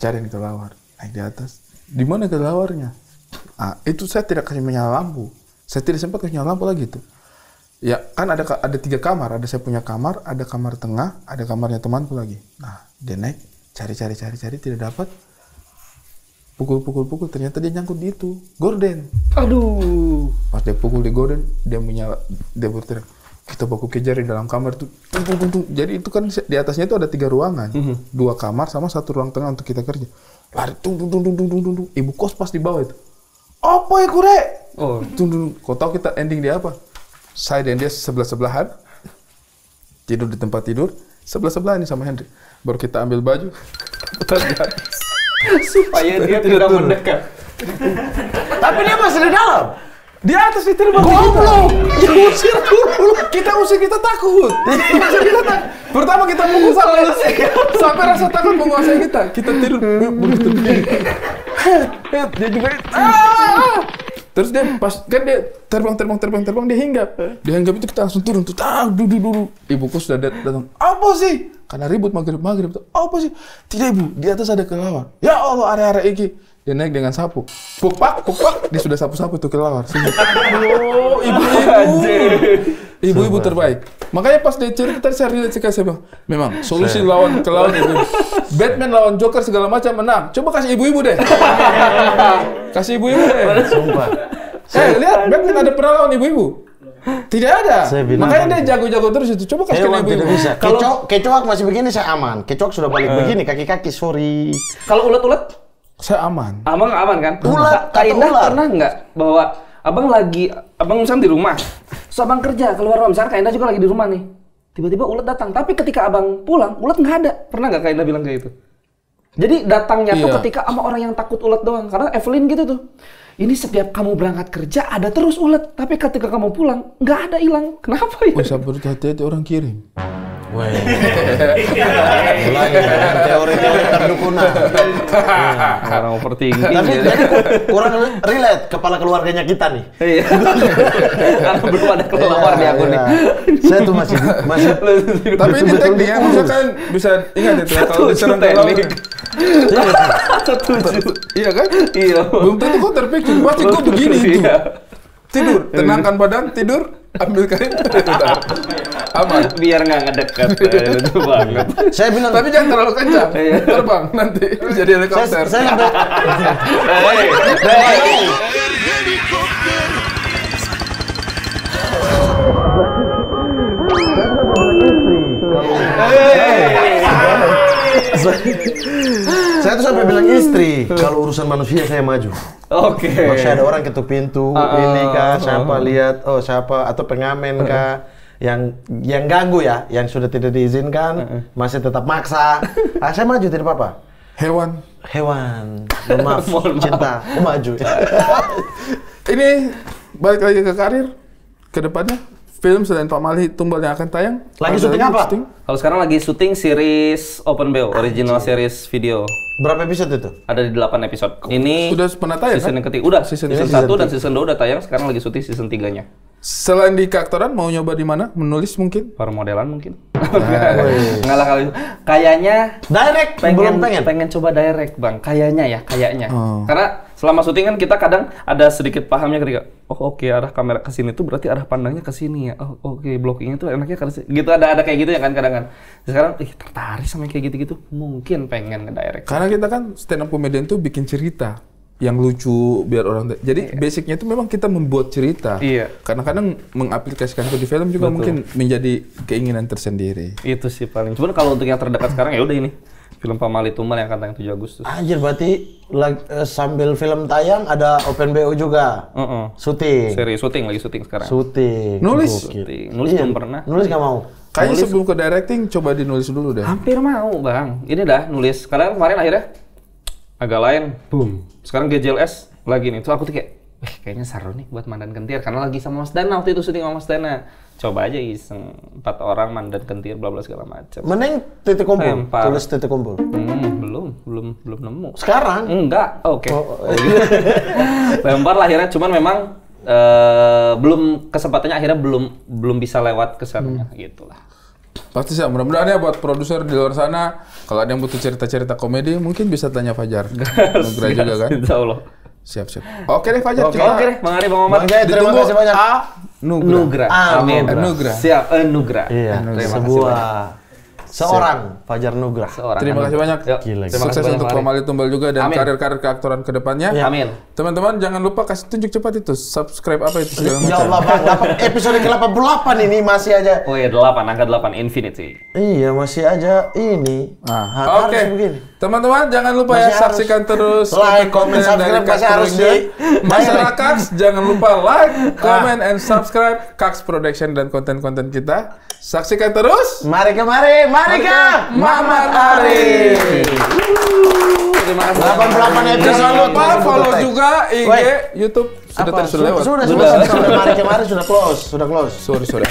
Cari ini kelelawar, naik di atas. Di mana kelelawarnya? Itu saya tidak kasih menyala lampu. Saya tidak sempat kasih nyala lampu lagi itu. Ya, kan ada 3 kamar. Ada saya punya kamar, ada kamar tengah, ada kamarnya temanku lagi. Nah, dia naik, cari, tidak dapat. Pukul, ternyata dia nyangkut di itu, gorden. Aduh. Pas dia pukul di gorden, dia berteriak, kita baku kejar di dalam kamar itu. Tung. Jadi itu kan di atasnya itu ada 3 ruangan, 2 kamar sama 1 ruang tengah untuk kita kerja. Lari, tung. Ibu kos pas di bawah itu. Apa ya kure? Oh, tung. Kau tahu kita ending dia apa? Saya dan dia sebelah-sebelahan, tidur di tempat tidur, sebelah-sebelahan nih sama Henry. Baru kita ambil baju, supaya dia tidak mendekat. Tapi dia masih di dalam. Di atas diterima. Goblok. Usir dulu. Kita takut. Pertama kita pukul sampai rasa takut menguasai kita. Kita tidur begitu begini. Dia juga terus dia pas kan dia terbang dia hinggap. Dia hinggap itu kita langsung turun tuh. Duduk. Ibuku sudah datang. Apa sih? Karena ribut maghrib. Apa sih? Tidak ibu, di atas ada kelelawar. Ya Allah, area iki. Dia naik dengan sapu. Puk-pak. Dia sudah sapu-sapu tuh kelelawar. Oh, ibu-ibu terbaik. Makanya pas dia cerita tadi saya relate sekali, saya bilang, memang solusi lawan kelelawar itu Batman lawan Joker segala macam menang. Coba kasih ibu-ibu deh. Sumpah. Lihat, Batman ada pernah lawan ibu-ibu? Tidak ada. Makanya dia jago-jago terus itu. Coba kasih ibu-ibu. Kalau kecoak masih begini saya aman. Kecoak sudah balik begini, kaki-kaki, sorry. Kalau ulet-ulet? Saya aman. Aman kan? Ulat, Kak Indah pernah nggak bahwa abang misalnya di rumah, terus abang kerja keluar rumah, misalnya Kak Indah juga lagi di rumah nih, tiba-tiba ulet datang, tapi ketika abang pulang, ulet nggak ada. Pernah nggak Kak Indah bilang kayak gitu? Jadi datangnya tuh ketika sama orang yang takut ulet doang, karena Evelyn gitu tuh. Ini setiap kamu berangkat kerja ada terus ulet, tapi ketika kamu pulang nggak ada, hilang. Kenapa ya? Bisa berhati-hati orang kirim. Woi. Mulai dengan teori-teori perdukunan. Orang overthinking. Tapi gitu. jadi kurang relate kepala keluarganya kita nih. Iya. Karena belum ada kelelawar di akun nih. Iya. Saya tuh masih Tapi ini teknik ya, misalkan bisa ingat itu ya, kalau diserang kelelawar. Iya kan? Iya. Belum tentu kau terpikir, pasti kau begini itu. Iya. Tidur, tenangkan badan, tidur, ambil kain, aman. Biar nggak ngedekat. Itu banget. saya bilang Tapi jangan terlalu kencang, Iya. terbang nanti jadi helikopter. saya saya tuh sampai bilang istri, kalau urusan manusia saya maju. Oke. Masih ada orang ketuk pintu, ini kah, siapa lihat, oh siapa, atau pengamen kah, yang ganggu ya, yang sudah tidak diizinkan, masih tetap maksa. Saya maju tidak apa-apa. Hewan. Mohon maaf, Mohon maaf. cinta, aku maju. Ini balik lagi ke karir, ke depannya. Film selain Pak Mali Tumbal yang akan tayang. Lagi ada syuting apa? Kalau sekarang lagi syuting series Open BO, original series video. Berapa episode itu? Ada di 8 episode. Ini Udah pernah tayang season kan? yang ketiga. Udah, Season season tiga. 1 dan season 2 udah tayang, sekarang lagi syuting season 3-nya. Selain di keaktoran, mau nyoba di mana? Menulis mungkin? Permodelan mungkin. Enggak lah kali. Kayaknya Direct, belum pengen. pengen coba direct, Bang. Kayaknya ya, kayaknya. Oh. Karena selama syuting kan kita kadang ada sedikit pahamnya ketika oke, arah kamera ke sini tuh berarti arah pandangnya ke sini ya. Oh, oke, blockingnya tuh enaknya ke sini. Gitu ada kayak gitu ya kan kadang-kadang. Sekarang tertarik sama yang kayak gitu-gitu. Mungkin pengen nge-direct. Karena kita kan stand up comedian tuh bikin cerita yang lucu biar orang. Jadi basicnya itu memang kita membuat cerita. Iya. Kadang-kadang mengaplikasikan itu di film juga Betul. mungkin menjadi keinginan tersendiri. Itu sih paling. Cuman kalau untuk yang terdekat sekarang ya udah ini. Film Pak Mali Tumbal yang akan tayang 7 Agustus. Anjir, berarti sambil film tayang ada Open BO juga. Syuting. Lagi syuting sekarang. Syuting. Nulis? Gokil. Nulis Iya, belum pernah. Nulis nggak mau. Kayaknya Nulis- sebelum ke directing coba dinulis dulu deh. Hampir mau, Bang. Ini dah nulis. Kadang kemarin akhirnya agak lain, boom. Sekarang GJLS lagi nih. Tuh aku tuh kayak, kayaknya seru nih buat Mandan Kentir. Karena lagi sama Mas Dana waktu itu syuting sama Mas Dana. Coba aja iseng 4 orang Mandan Kentir, bla bla segala macam. Mending titik kumpul. Lempar. Tulis titik kumpul. Belum nemu. Sekarang. Enggak, oke. Oh, Lempar lah akhirnya, cuman memang belum kesempatannya akhirnya belum bisa lewat ke sana gitu lah. Pasti sih, mudah-mudahan ya buat produser di luar sana, kalau ada yang butuh cerita-cerita komedi, mungkin bisa tanya Fajar. Nugra juga kan? Insya Allah. Siap. Oke deh Fajar, Oke deh, Bang Ari, Bang Mamat. Bang Jai, terima ditunggu kasih banyak. Nugra. Amin. Nugra. Siap, Nugra. Iya, Terima kasih sebuah banyak. seorang Fajar Nugra. Seorang. Terima kasih banyak. Yuk, Gila. terima Sukses kasih banyak, untuk Bang Pak Ari. Mali Tumbal juga dan Amin. karir-karir keaktoran kedepannya. Amin. Teman-teman jangan lupa kasih tunjuk cepat itu, subscribe apa itu segala Ya macam. Allah Bang, episode ke-88 ini masih aja. Oh ya, 8, angka 8, Infinity. Iya, masih aja ini. Ah, Harus Oke, begini. teman-teman jangan lupa Masih ya harus saksikan terus like, konten-konten comment, subscribe, dari Kaks masih harus Production. di- Masyarakat jangan lupa like, comment, and subscribe Kaks Production dan konten-konten kita. Saksikan terus. Mari kemari, mari ke Mamat Ari. Terima kasih. 88 episode. Jangan lupa Langsung follow tutup, juga IG, Woi. YouTube. Sudah Apa? tadi sudah lewat. Sudah. Sampai mari kemari sudah close. Sorry.